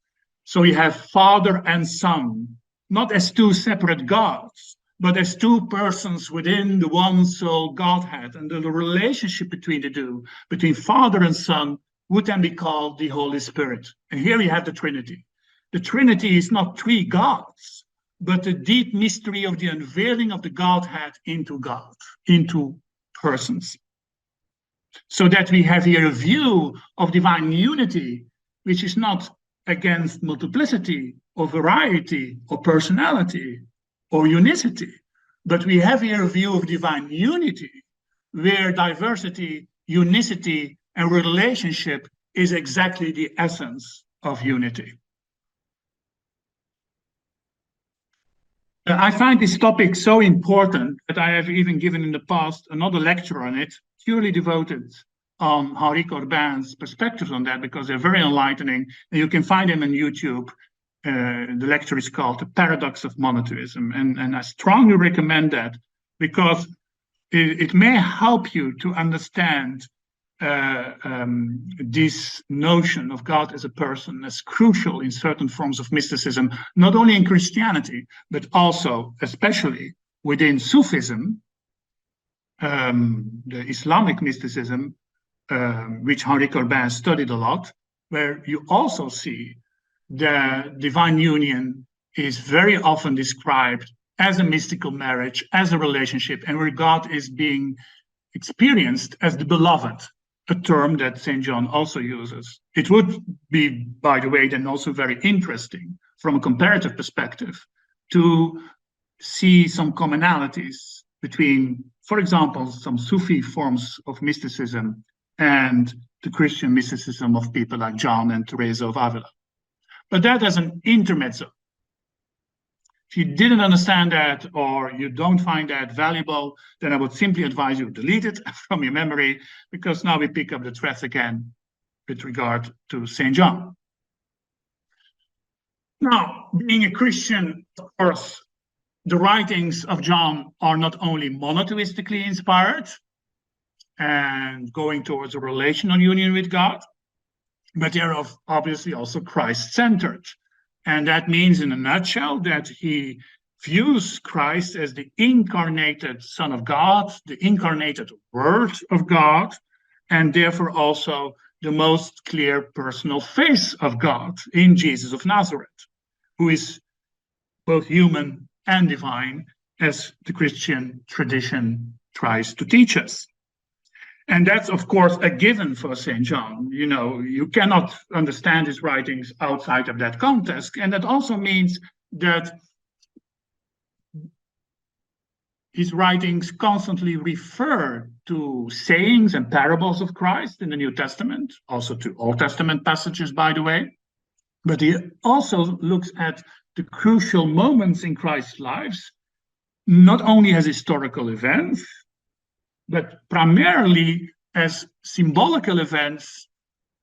So you have Father and Son, not as two separate gods, but as two persons within the one soul Godhead. And the relationship between the two, between Father and Son, would then be called the Holy Spirit. And here you have the Trinity. The Trinity is not three gods, but the deep mystery of the unveiling of the Godhead into God, into persons. So that we have here a view of divine unity, which is not against multiplicity or variety or personality or unicity, but we have here a view of divine unity, where diversity, unicity, and relationship is exactly the essence of unity. I find this topic so important that I have even given in the past another lecture on it, purely devoted on Henri Corbin's perspectives on that, because they're very enlightening. And you can find them on YouTube. The lecture is called The Paradox of Monotheism. And I strongly recommend that because it may help you to understand this notion of God as a person as crucial in certain forms of mysticism, not only in Christianity, but also, especially within Sufism, the Islamic mysticism, which Henri Corbin studied a lot, where you also see the divine union is very often described as a mystical marriage, as a relationship, and where God is being experienced as the beloved, a term that St. John also uses. It would be, by the way, then also very interesting from a comparative perspective to see some commonalities between, for example, some Sufi forms of mysticism and the Christian mysticism of people like John and Teresa of Avila. But that as an intermezzo. If you didn't understand that or you don't find that valuable, then I would simply advise you delete it from your memory, because now we pick up the threads again with regard to St. John. Now, being a Christian, of course, the writings of John are not only monotheistically inspired and going towards a relational union with God, but they're obviously also Christ-centered. And that means, in a nutshell, that he views Christ as the incarnated Son of God, the incarnated Word of God, and therefore also the most clear personal face of God in Jesus of Nazareth, who is both human and divine, as the Christian tradition tries to teach us. And that's, of course, a given for St. John. You know, you cannot understand his writings outside of that context. And that also means that his writings constantly refer to sayings and parables of Christ in the New Testament, also to Old Testament passages, by the way. But he also looks at the crucial moments in Christ's lives, not only as historical events, but primarily as symbolical events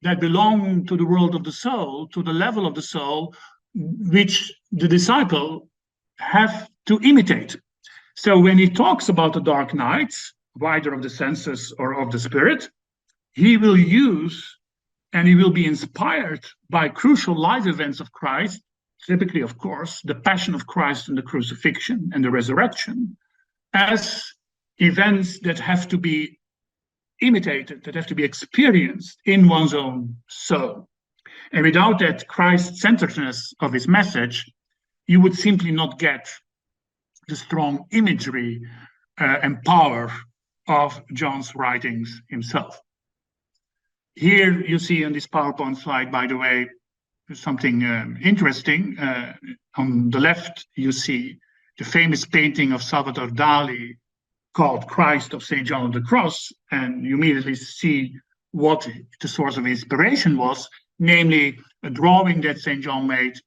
that belong to the world of the soul, to the level of the soul, which the disciple have to imitate. So when he talks about the dark nights, either of the senses or of the spirit, he will use and he will be inspired by crucial life events of Christ, typically, of course, the passion of Christ and the crucifixion and the resurrection, as events that have to be imitated, that have to be experienced in one's own soul. And without that Christ-centeredness of his message, you would simply not get the strong imagery and power of John's writings himself. Here you see on this PowerPoint slide, by the way, something interesting. On the left, you see the famous painting of Salvador Dali, called Christ of St. John of the Cross, and you immediately see what the source of inspiration was, namely a drawing that St. John made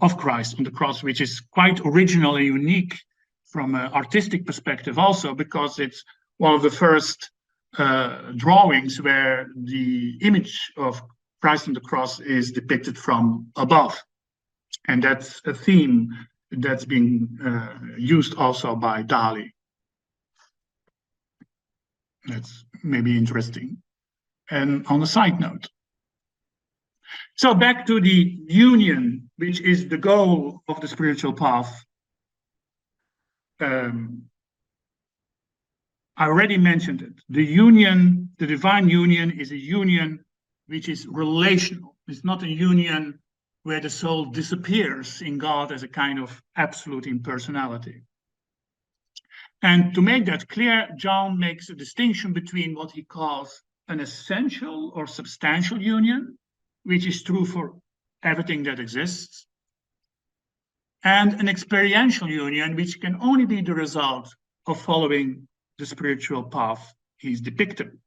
of Christ on the cross, which is quite original and unique from an artistic perspective also, because it's one of the first drawings where the image of Christ on the cross is depicted from above. And that's a theme that's been used also by Dali. That's maybe interesting. And on a side note, so back to the union, which is the goal of the spiritual path. I already mentioned it. The union, the divine union, is a union which is relational. It's not a union where the soul disappears in God as a kind of absolute impersonality. And to make that clear, John makes a distinction between what he calls an essential or substantial union, which is true for everything that exists, and an experiential union, which can only be the result of following the spiritual path he's depicting.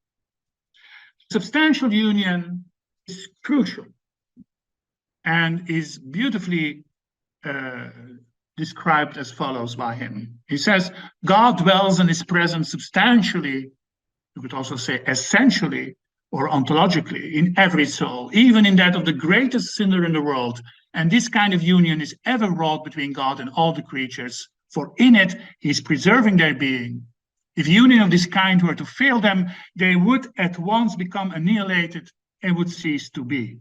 Substantial union is crucial and is beautifully described as follows by him. He says, God dwells and is present substantially, you could also say essentially or ontologically, in every soul, even in that of the greatest sinner in the world. And this kind of union is ever wrought between God and all the creatures, for in it he is preserving their being. If union of this kind were to fail them, they would at once become annihilated and would cease to be.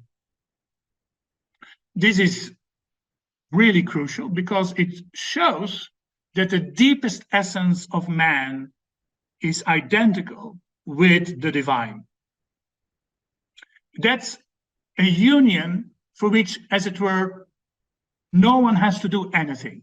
This is really crucial because it shows that the deepest essence of man is identical with the divine. That's a union for which, as it were, no one has to do anything.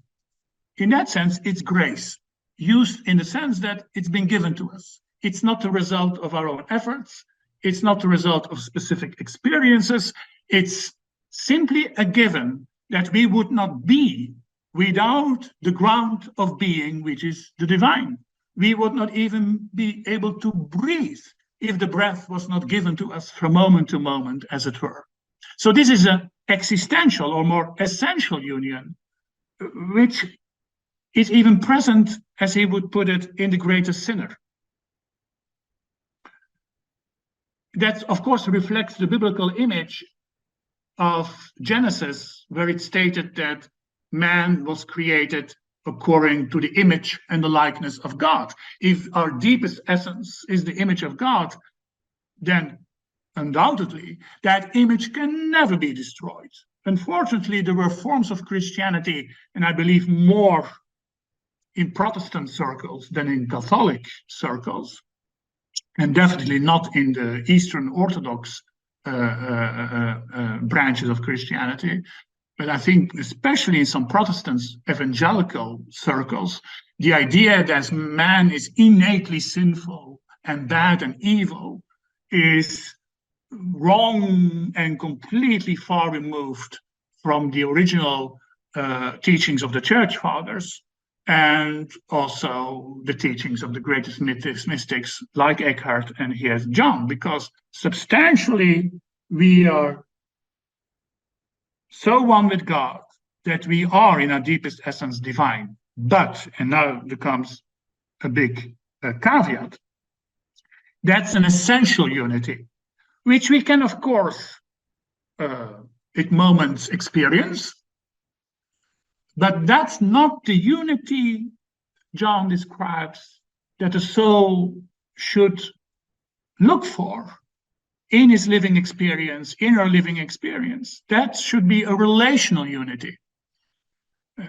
In that sense, it's grace, used in the sense that it's been given to us. It's not the result of our own efforts. It's not the result of specific experiences. It's simply a given that we would not be without the ground of being, which is the divine. We would not even be able to breathe if the breath was not given to us from moment to moment, as it were. So this is an existential or more essential union, which is even present, as he would put it, in the greatest sinner. That, of course, reflects the biblical image of Genesis, where it stated that man was created according to the image and the likeness of God. If our deepest essence is the image of God, then undoubtedly that image can never be destroyed. Unfortunately, there were forms of Christianity, and I believe more in Protestant circles than in Catholic circles, and definitely not in the Eastern Orthodox branches of Christianity. But I think especially in some Protestant evangelical circles, the idea that man is innately sinful and bad and evil is wrong and completely far removed from the original teachings of the Church Fathers, and also the teachings of the greatest mystics like Eckhart and here's John, because substantially we are so one with God that we are in our deepest essence divine. But, and now there comes a big caveat, that's an essential unity, which we can, of course, at moments experience, but that's not the unity John describes that the soul should look for in his living experience, in her living experience. That should be a relational unity.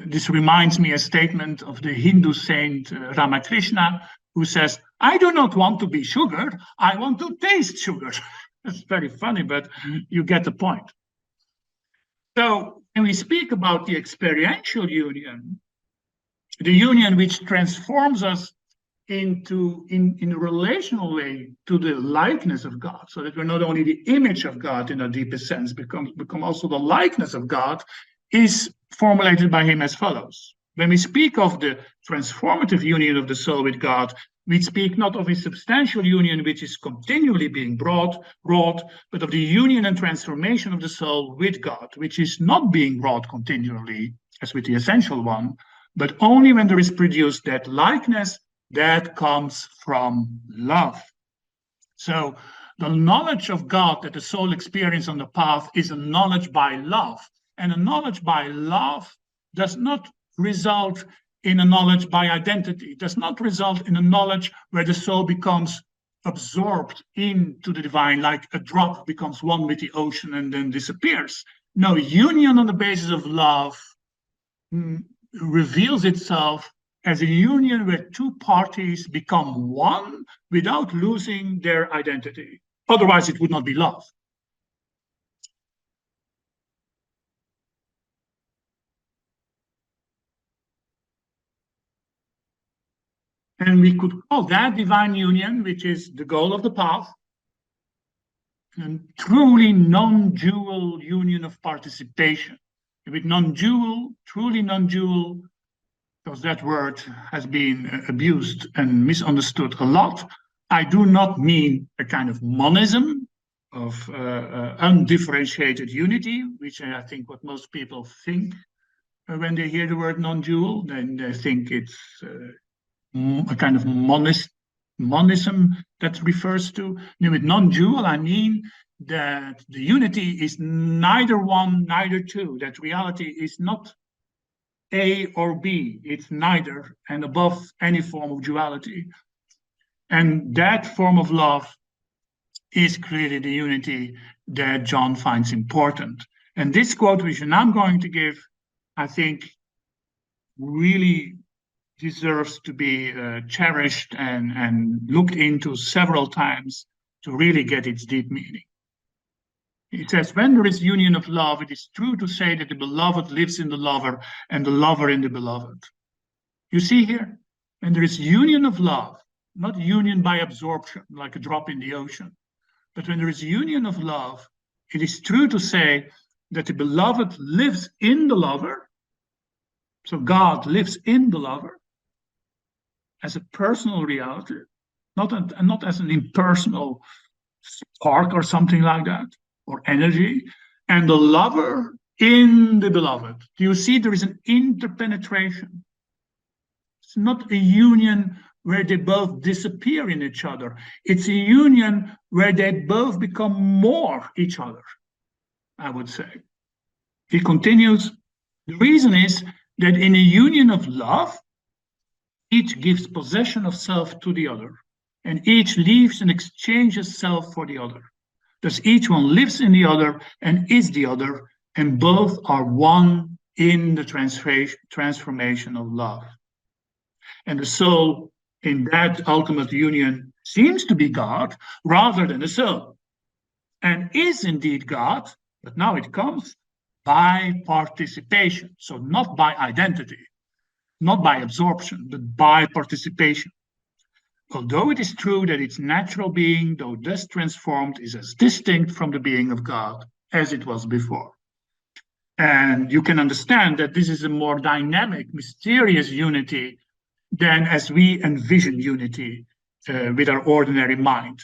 This reminds me a statement of the Hindu saint Ramakrishna, who says, I do not want to be sugar, I want to taste sugar. It's very funny, but you get the point. So when we speak about the experiential union, the union which transforms us into in a relational way to the likeness of God, so that we're not only the image of God in a deepest sense, become also the likeness of God, is formulated by him as follows. When we speak of the transformative union of the soul with God, we speak not of a substantial union which is continually being wrought, but of the union and transformation of the soul with God, which is not being wrought continually, as with the essential one, but only when there is produced that likeness that comes from love. So the knowledge of God that the soul experiences on the path is a knowledge by love. And a knowledge by love does not result in a knowledge by identity. It does not result in a knowledge where the soul becomes absorbed into the divine, like a drop becomes one with the ocean and then disappears. No, union on the basis of love reveals itself as a union where two parties become one without losing their identity. Otherwise, it would not be love. And we could call that divine union, which is the goal of the path, a truly non-dual union of participation. With non-dual, truly non-dual, because that word has been abused and misunderstood a lot. I do not mean a kind of monism of undifferentiated unity, which I think what most people think when they hear the word non-dual. Then they think it's a kind of monism that refers to. And with non-dual, I mean that the unity is neither one, neither two, that reality is not A or B, it's neither, and above any form of duality. And that form of love is clearly the unity that John finds important. And this quote, which I'm going to give, I think really deserves to be cherished and looked into several times to really get its deep meaning. It says, when there is union of love, it is true to say that the beloved lives in the lover and the lover in the beloved. You see here, when there is union of love, not union by absorption, like a drop in the ocean, but when there is union of love, it is true to say that the beloved lives in the lover. So God lives in the lover as a personal reality, not as an impersonal spark or something like that, or energy, and the lover in the beloved. Do you see there is an interpenetration? It's not a union where they both disappear in each other. It's a union where they both become more each other, I would say. He continues, the reason is that in a union of love, each gives possession of self to the other, and each leaves and exchanges self for the other. Thus each one lives in the other and is the other, and both are one in the transformation of love. And the soul in that ultimate union seems to be God rather than the soul, and is indeed God, but now it comes by participation. So not by identity, not by absorption, but by participation. Although it is true that its natural being, though thus transformed, is as distinct from the being of God as it was before. And you can understand that this is a more dynamic, mysterious unity than as we envision unity with our ordinary mind.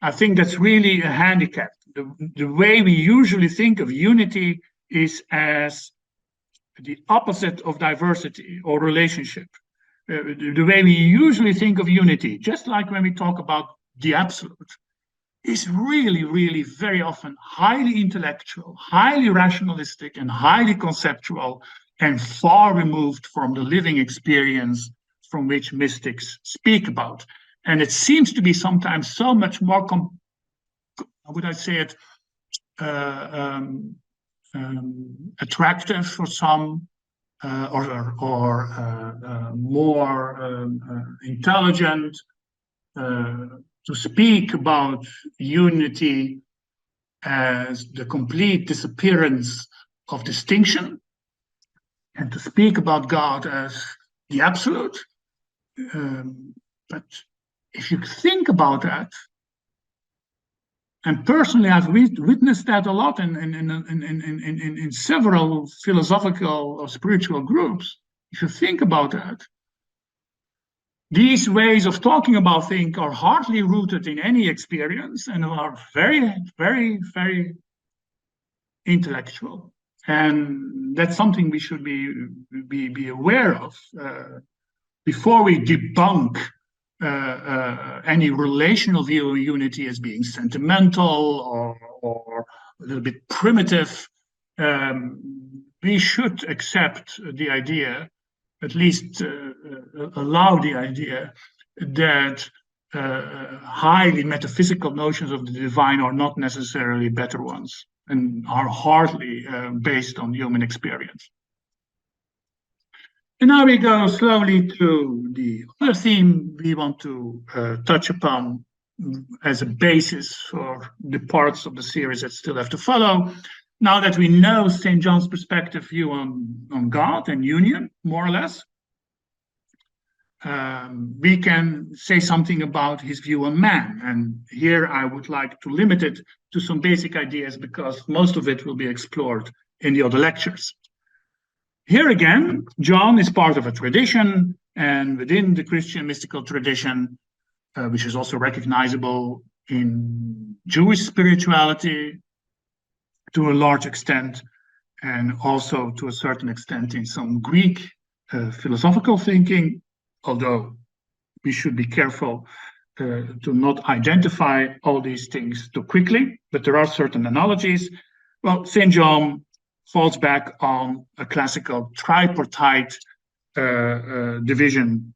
I think that's really a handicap. The way we usually think of unity is as the opposite of diversity or relationship. The way we usually think of unity, just like when we talk about the absolute, is really, really very often highly intellectual, highly rationalistic, and highly conceptual, and far removed from the living experience from which mystics speak about. And it seems to be sometimes so much more, how would I say it, attractive for some, or more intelligent to speak about unity as the complete disappearance of distinction, and to speak about God as the absolute. But if you think about that, and personally I've witnessed that a lot in several philosophical or spiritual groups, if you think about that, these ways of talking about things are hardly rooted in any experience and are very, very, very intellectual. And that's something we should be aware of before we debunk any relational view of unity as being sentimental or a little bit primitive. We should accept the idea, at least allow the idea, that highly metaphysical notions of the divine are not necessarily better ones and are hardly based on human experience. And now we go slowly to the other theme we want to touch upon as a basis for the parts of the series that still have to follow. Now that we know St. John's perspective view on God and union, more or less, we can say something about his view on man. And here I would like to limit it to some basic ideas because most of it will be explored in the other lectures. Here again, John is part of a tradition, and within the Christian mystical tradition, which is also recognizable in Jewish spirituality to a large extent, and also to a certain extent in some Greek philosophical thinking, although we should be careful to not identify all these things too quickly, but there are certain analogies. Well, St. John falls back on a classical tripartite division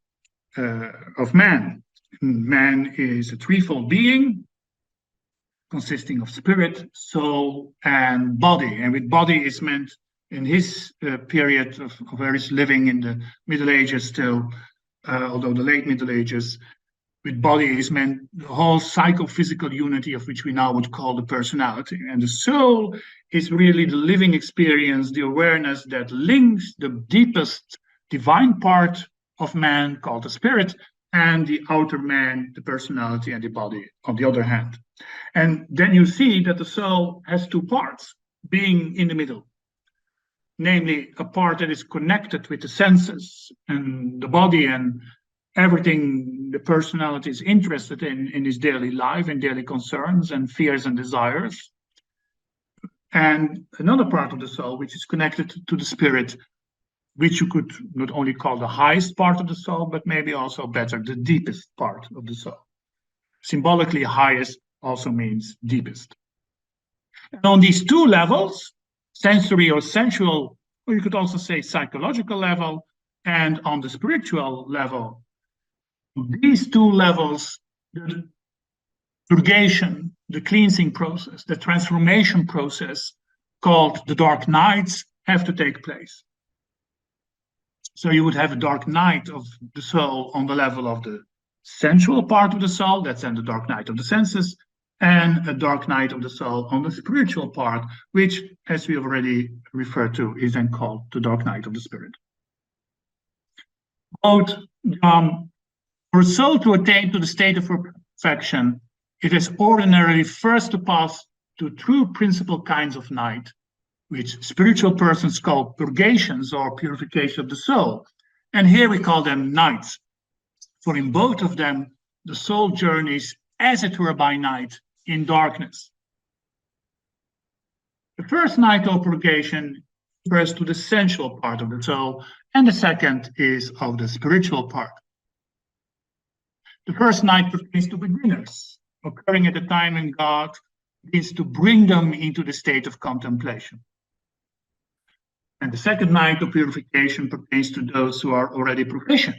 of man. Man is a threefold being consisting of spirit, soul, and body. And with body is meant in his period of where he's living in the Middle Ages still, although the late Middle Ages, with body is meant the whole psychophysical unity of which we now would call the personality. And the soul is really the living experience, the awareness that links the deepest divine part of man called the spirit and the outer man, the personality and the body on the other hand. And then you see that the soul has two parts, being in the middle, namely a part that is connected with the senses and the body and everything the personality is interested in his daily life and daily concerns and fears and desires. And another part of the soul, which is connected to the spirit, which you could not only call the highest part of the soul, but maybe also better, the deepest part of the soul. Symbolically, highest also means deepest. And on these two levels, sensory or sensual, or you could also say psychological level, and on the spiritual level, these two levels, the purgation, the cleansing process, the transformation process called the dark nights have to take place. So you would have a dark night of the soul on the level of the sensual part of the soul, that's then the dark night of the senses, and a dark night of the soul on the spiritual part, which, as we already referred to, is then called the dark night of the spirit. Quote, for a soul to attain to the state of perfection, it has ordinarily first to pass to two principal kinds of night, which spiritual persons call purgations or purification of the soul. And here we call them nights. For in both of them, the soul journeys, as it were by night, in darkness. The first night of purgation refers to the sensual part of the soul, and the second is of the spiritual part. The first night pertains to beginners, occurring at the time when God begins to bring them into the state of contemplation. And the second night of purification pertains to those who are already proficient,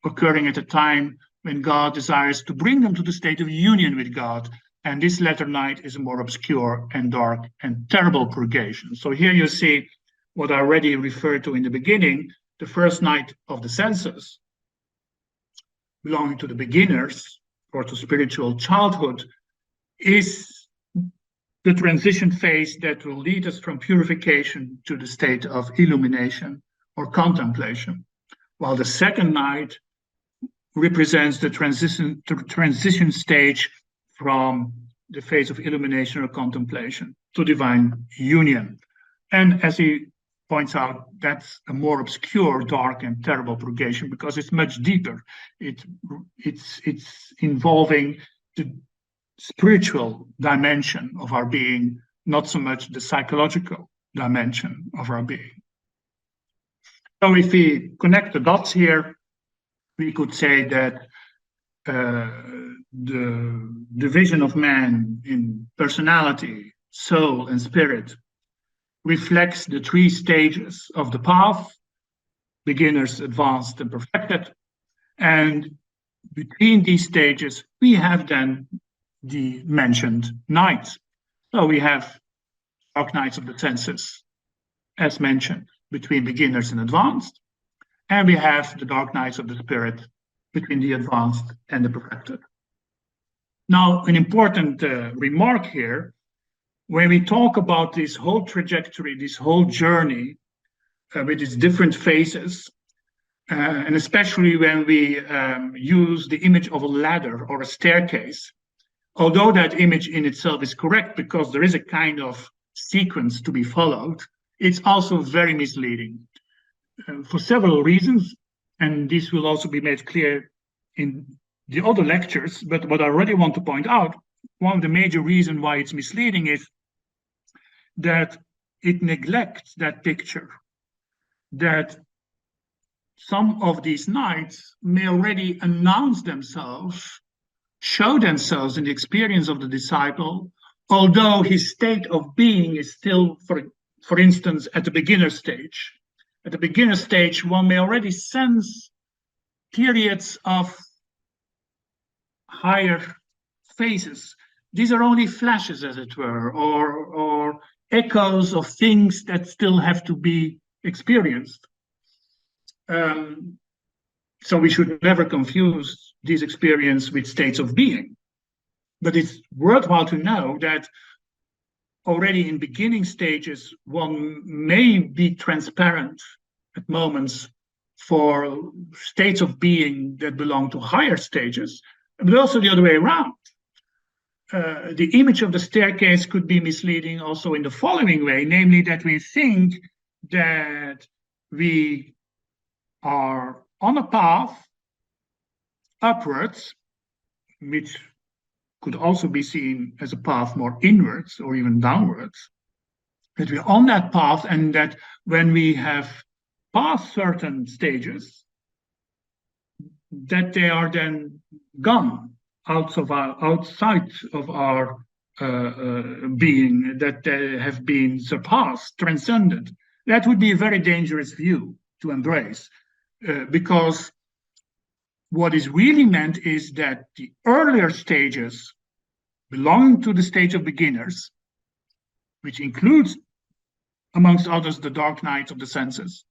occurring at a time when God desires to bring them to the state of union with God. And this latter night is a more obscure and dark and terrible purgation. So here you see what I already referred to in the beginning, the first night of the senses, belonging to the beginners or to spiritual childhood, is the transition phase that will lead us from purification to the state of illumination or contemplation, while the second night represents the transition stage from the phase of illumination or contemplation to divine union. And as he points out that's a more obscure, dark, and terrible purgation because it's much deeper. It's involving the spiritual dimension of our being, not so much the psychological dimension of our being. So if we connect the dots here, we could say that the division of man in personality, soul, and spirit reflects the three stages of the path: beginners, advanced, and perfected. And between these stages, we have then the mentioned nights. So we have dark nights of the senses, as mentioned, between beginners and advanced. And we have the dark nights of the spirit between the advanced and the perfected. Now, an important remark here, when we talk about this whole trajectory, this whole journey with its different phases, and especially when we use the image of a ladder or a staircase, although that image in itself is correct because there is a kind of sequence to be followed, it's also very misleading for several reasons, and this will also be made clear in the other lectures. But what I already want to point out, one of the major reasons why it's misleading is that it neglects that picture, that some of these nights may already announce themselves, show themselves in the experience of the disciple, although his state of being is still, for instance, at the beginner stage. At the beginner stage, one may already sense periods of higher phases. These are only flashes, as it were, or echoes of things that still have to be experienced. So we should never confuse these experiences with states of being. But it's worthwhile to know that already in beginning stages, one may be transparent at moments for states of being that belong to higher stages, but also the other way around. The image of the staircase could be misleading also in the following way, namely that we think that we are on a path upwards, which could also be seen as a path more inwards or even downwards, that we're on that path, and that when we have passed certain stages, that they are then gone outside of our being, that they have been surpassed, transcended. That would be a very dangerous view to embrace, because what is really meant is that the earlier stages belonging to the stage of beginners, which includes, amongst others, the dark nights of the senses,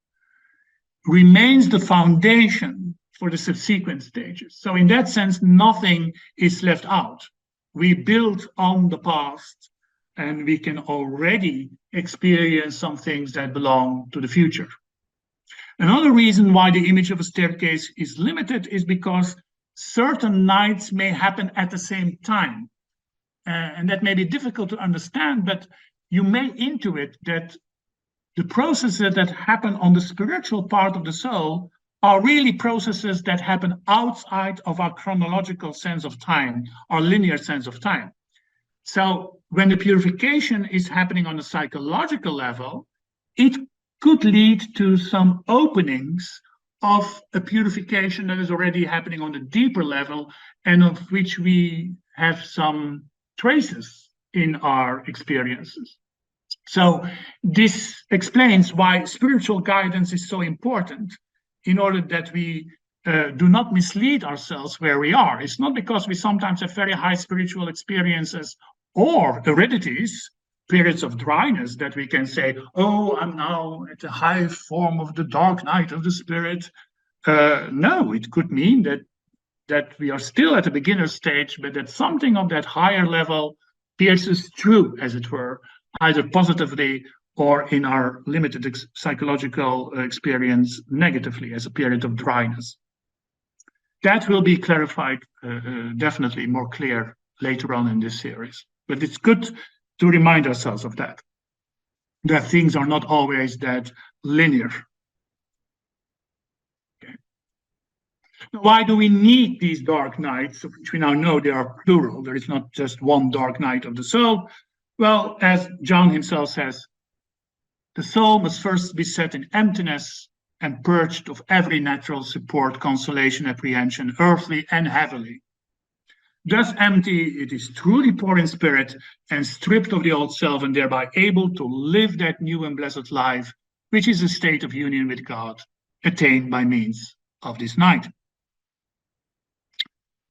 remains the foundation for the subsequent stages. So in that sense, nothing is left out. We build on the past, and we can already experience some things that belong to the future. Another reason why the image of a staircase is limited is because certain nights may happen at the same time. And that may be difficult to understand, but you may intuit that the processes that happen on the spiritual part of the soul are really processes that happen outside of our chronological sense of time, our linear sense of time. So when the purification is happening on a psychological level, it could lead to some openings of a purification that is already happening on a deeper level, and of which we have some traces in our experiences. So this explains why spiritual guidance is so important, in order that we do not mislead ourselves where we are. It's not because we sometimes have very high spiritual experiences or heredities, periods of dryness, that we can say, oh, I'm now at the high form of the dark night of the spirit. No, it could mean that we are still at the beginner stage, but that something of that higher level pierces through, as it were, either positively or in our limited psychological experience negatively, as a period of dryness. That will be clarified definitely more clear later on in this series. But it's good to remind ourselves of that things are not always that linear. Okay. Now, why do we need these dark nights, which we now know they are plural? There is not just one dark night of the soul. Well, as John himself says, the soul must first be set in emptiness and purged of every natural support, consolation, apprehension, earthly and heavenly. Thus empty, it is truly poor in spirit and stripped of the old self, and thereby able to live that new and blessed life, which is a state of union with God, attained by means of this night.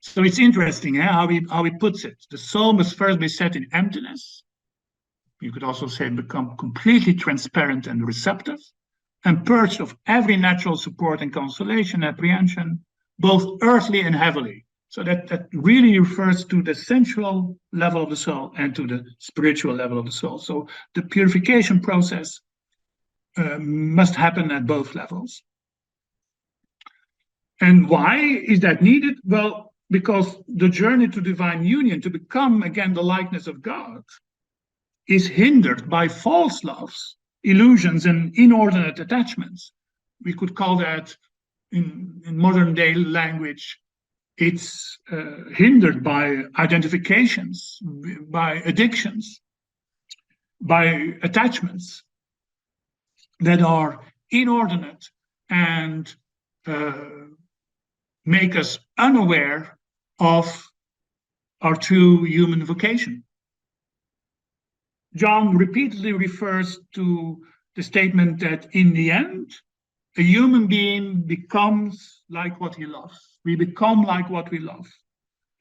So it's interesting how he puts it. The soul must first be set in emptiness. You could also say become completely transparent and receptive, and purged of every natural support and consolation, apprehension, both earthly and heavenly. So that really refers to the sensual level of the soul and to the spiritual level of the soul. So the purification process must happen at both levels. And why is that needed? Well, because the journey to divine union, to become again the likeness of God, is hindered by false loves, illusions, and inordinate attachments. We could call that, in modern day language, it's hindered by identifications, by addictions, by attachments that are inordinate and make us unaware of our true human vocation. John repeatedly refers to the statement that in the end, a human being becomes like what he loves. We become like what we love.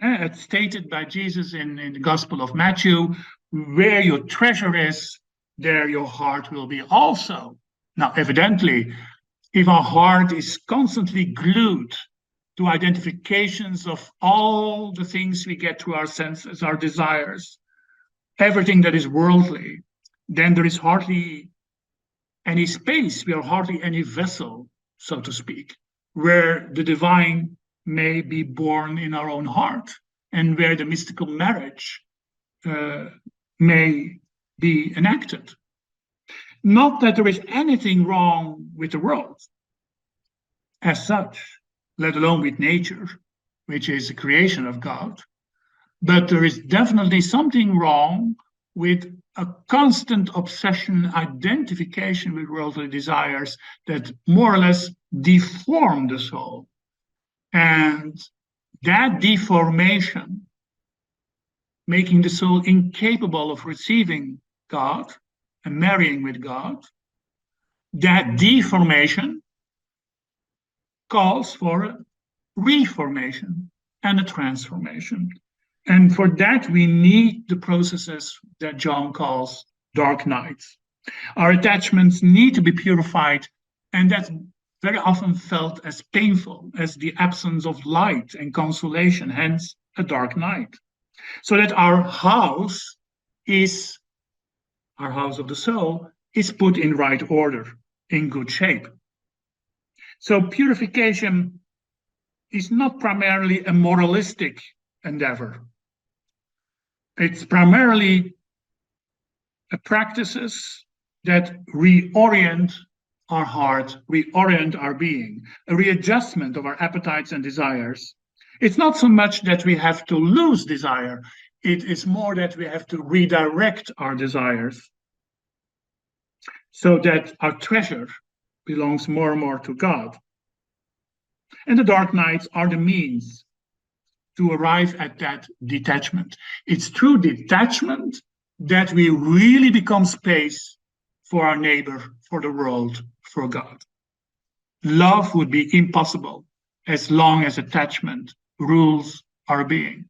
It's stated by Jesus in the Gospel of Matthew, where your treasure is, there your heart will be also. Now, evidently, if our heart is constantly glued to identifications of all the things we get through our senses, our desires, everything that is worldly, then there is hardly any space, we are hardly any vessel, so to speak, where the divine may be born in our own heart and where the mystical marriage may be enacted. Not that there is anything wrong with the world as such, let alone with nature, which is a creation of God, but there is definitely something wrong with a constant obsession, identification with worldly desires that more or less deform the soul. And that deformation, making the soul incapable of receiving God and marrying with God, that deformation calls for a reformation and a transformation. And for that, we need the processes that John calls dark nights. Our attachments need to be purified, and that's very often felt as painful as the absence of light and consolation, hence a dark night. So that our house of the soul, is put in right order, in good shape. So purification is not primarily a moralistic endeavor. It's primarily practices that reorient our heart, reorient our being, a readjustment of our appetites and desires. It's not so much that we have to lose desire, it is more that we have to redirect our desires so that our treasure belongs more and more to God. And the dark nights are the means to arrive at that detachment. It's through detachment that we really become space for our neighbor, for the world, for God. Love would be impossible as long as attachment rules our being.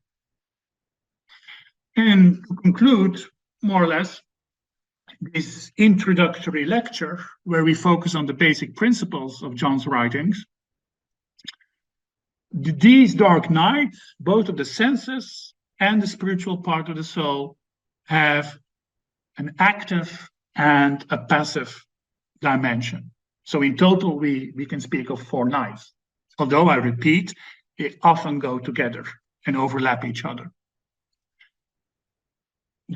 And to conclude, more or less, this introductory lecture, where we focus on the basic principles of John's writings, these dark nights, both of the senses and the spiritual part of the soul, have an active and a passive dimension. So in total, we can speak of 4 nights. Although I repeat, they often go together and overlap each other.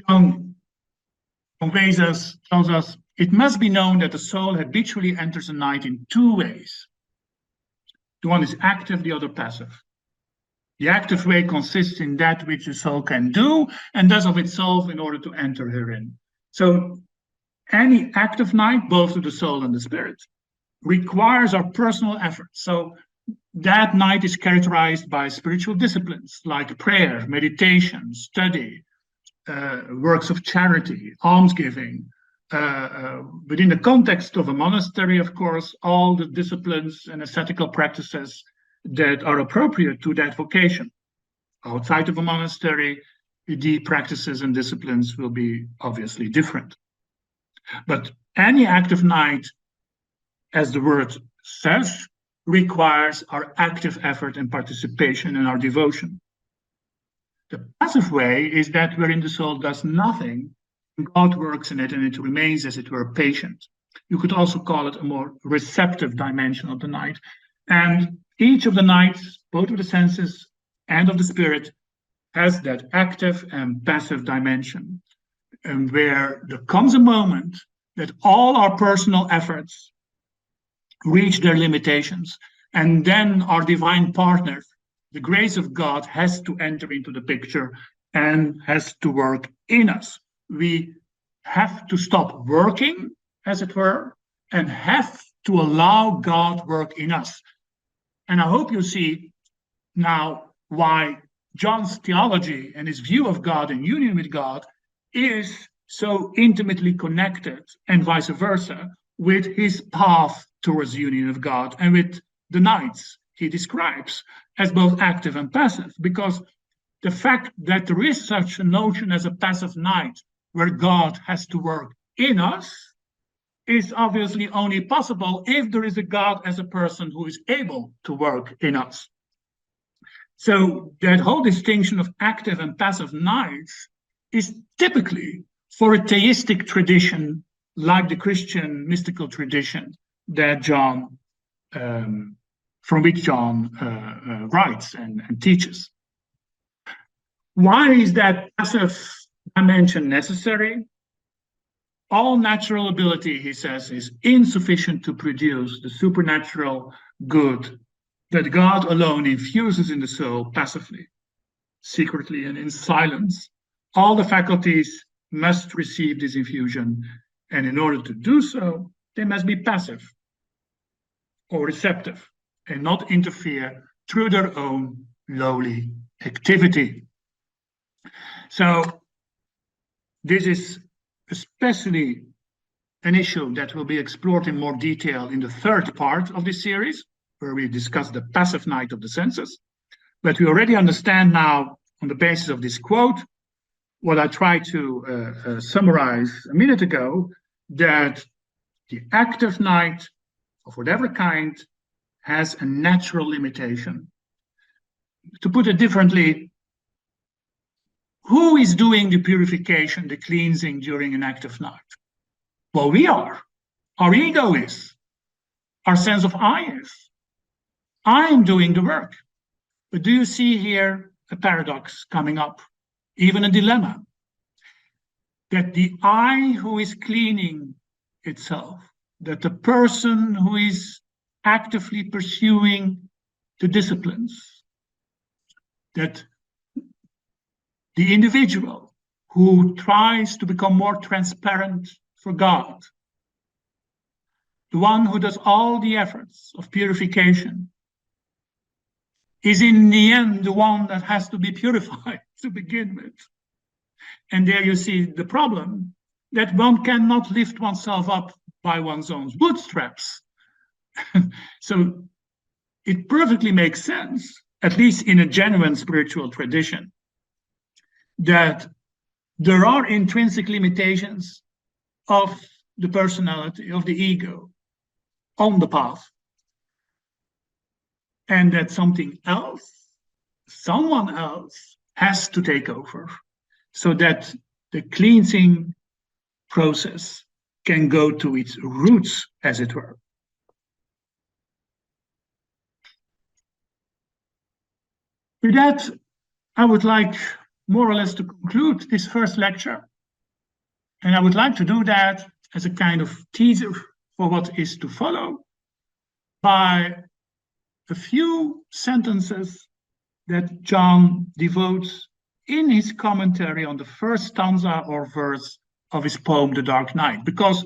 John tells us it must be known that the soul habitually enters the night in two ways. The one is active, the other passive. The active way consists in that which the soul can do and does of itself in order to enter herein. So any active night, both to the soul and the spirit, requires our personal effort. So that night is characterized by spiritual disciplines like prayer, meditation, study, works of charity, almsgiving. Within the context of a monastery, of course, all the disciplines and ascetical practices that are appropriate to that vocation. Outside of a monastery, the practices and disciplines will be obviously different. But any active night, as the word says, requires our active effort and participation in our devotion. The passive way is that wherein the soul does nothing, God works in it and it remains, as it were, patient. You could also call it a more receptive dimension of the night. And each of the nights, both of the senses and of the spirit, has that active and passive dimension. And where there comes a moment that all our personal efforts reach their limitations, and then our divine partner, the grace of God, has to enter into the picture and has to work in us. We have to stop working, as it were, and have to allow God work in us. And I hope you see now why John's theology and his view of God and union with God is so intimately connected, and vice versa, with his path towards union of God and with the nights he describes as both active and passive. Because the fact that there is such a notion as a passive night where God has to work in us is obviously only possible if there is a God as a person who is able to work in us. So that whole distinction of active and passive nights is typically for a theistic tradition like the Christian mystical tradition that John, from which John writes and teaches. Why is that passive dimension necessary? All natural ability, he says, is insufficient to produce the supernatural good that God alone infuses in the soul passively, secretly, and in silence. All the faculties must receive this infusion, and in order to do so, they must be passive or receptive and not interfere through their own lowly activity. So this is especially an issue that will be explored in more detail in the third part of this series, where we discuss the passive night of the senses. But we already understand now, on the basis of this quote, what I tried to summarize a minute ago, that the active night of whatever kind has a natural limitation. To put it differently, who is doing the purification, the cleansing during an active night? Well, we are. Our ego is. Our sense of I is. I am doing the work. But do you see here a paradox coming up, even a dilemma? That the I who is cleaning itself, that the person who is actively pursuing the disciplines, that the individual who tries to become more transparent for God, the one who does all the efforts of purification, is in the end the one that has to be purified to begin with. And there you see the problem, that one cannot lift oneself up by one's own bootstraps. So it perfectly makes sense, at least in a genuine spiritual tradition, that there are intrinsic limitations of the personality, of the ego, on the path. And that something else, someone else, has to take over so that the cleansing process can go to its roots, as it were. With that, I would like more or less to conclude this first lecture. And I would like to do that as a kind of teaser for what is to follow by a few sentences that John devotes in his commentary on the first stanza or verse of his poem, The Dark Night, because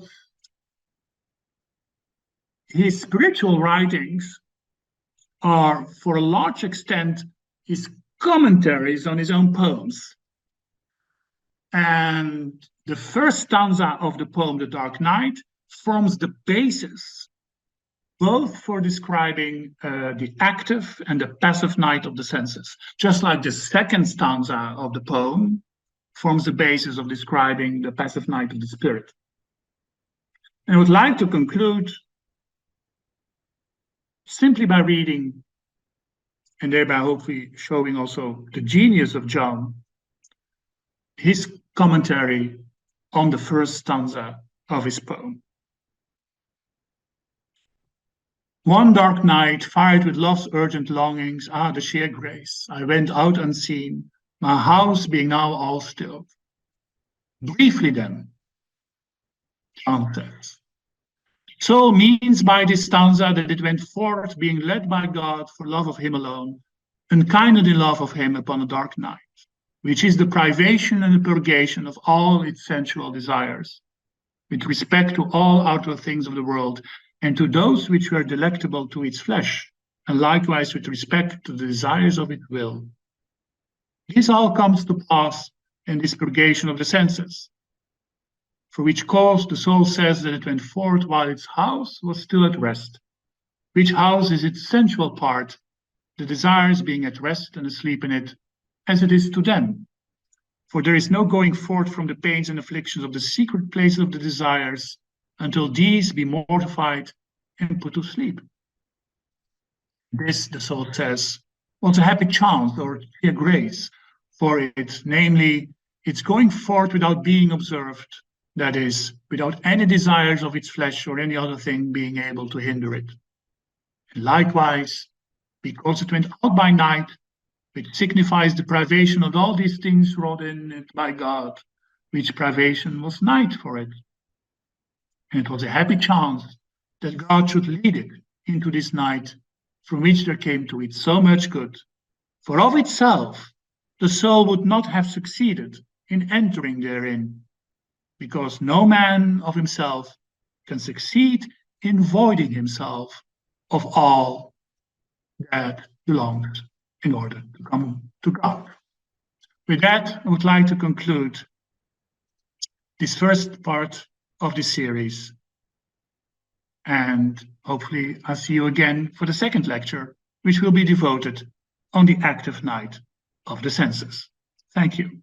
his spiritual writings are, for a large extent, his commentaries on his own poems. And the first stanza of the poem, The Dark Night, forms the basis both for describing the active and the passive night of the senses, just like the second stanza of the poem forms the basis of describing the passive night of the spirit. And I would like to conclude simply by reading, and thereby hopefully showing also the genius of John, his commentary on the first stanza of his poem. One dark night, fired with love's urgent longings, the sheer grace, I went out unseen, my house being now all still. Briefly then, John says, soul means by this stanza that it went forth, being led by God for love of him alone, unkindled in love of him upon a dark night, which is the privation and the purgation of all its sensual desires, with respect to all outward things of the world, and to those which were delectable to its flesh, and likewise with respect to the desires of its will. This all comes to pass in this purgation of the senses, for which cause the soul says that it went forth while its house was still at rest, which house is its sensual part, the desires being at rest and asleep in it, as it is to them. For there is no going forth from the pains and afflictions of the secret places of the desires, until these be mortified and put to sleep. This, the soul says, was a happy chance or sheer grace for it, namely, its going forth without being observed, that is, without any desires of its flesh or any other thing being able to hinder it. And likewise, because it went out by night, which signifies the privation of all these things wrought in it by God, which privation was night for it. And it was a happy chance that God should lead it into this night, from which there came to it so much good. For of itself, the soul would not have succeeded in entering therein, because no man of himself can succeed in voiding himself of all that belongs in order to come to God. With that, I would like to conclude this first part of this series. And hopefully I'll see you again for the second lecture, which will be devoted on the active night of the senses. Thank you.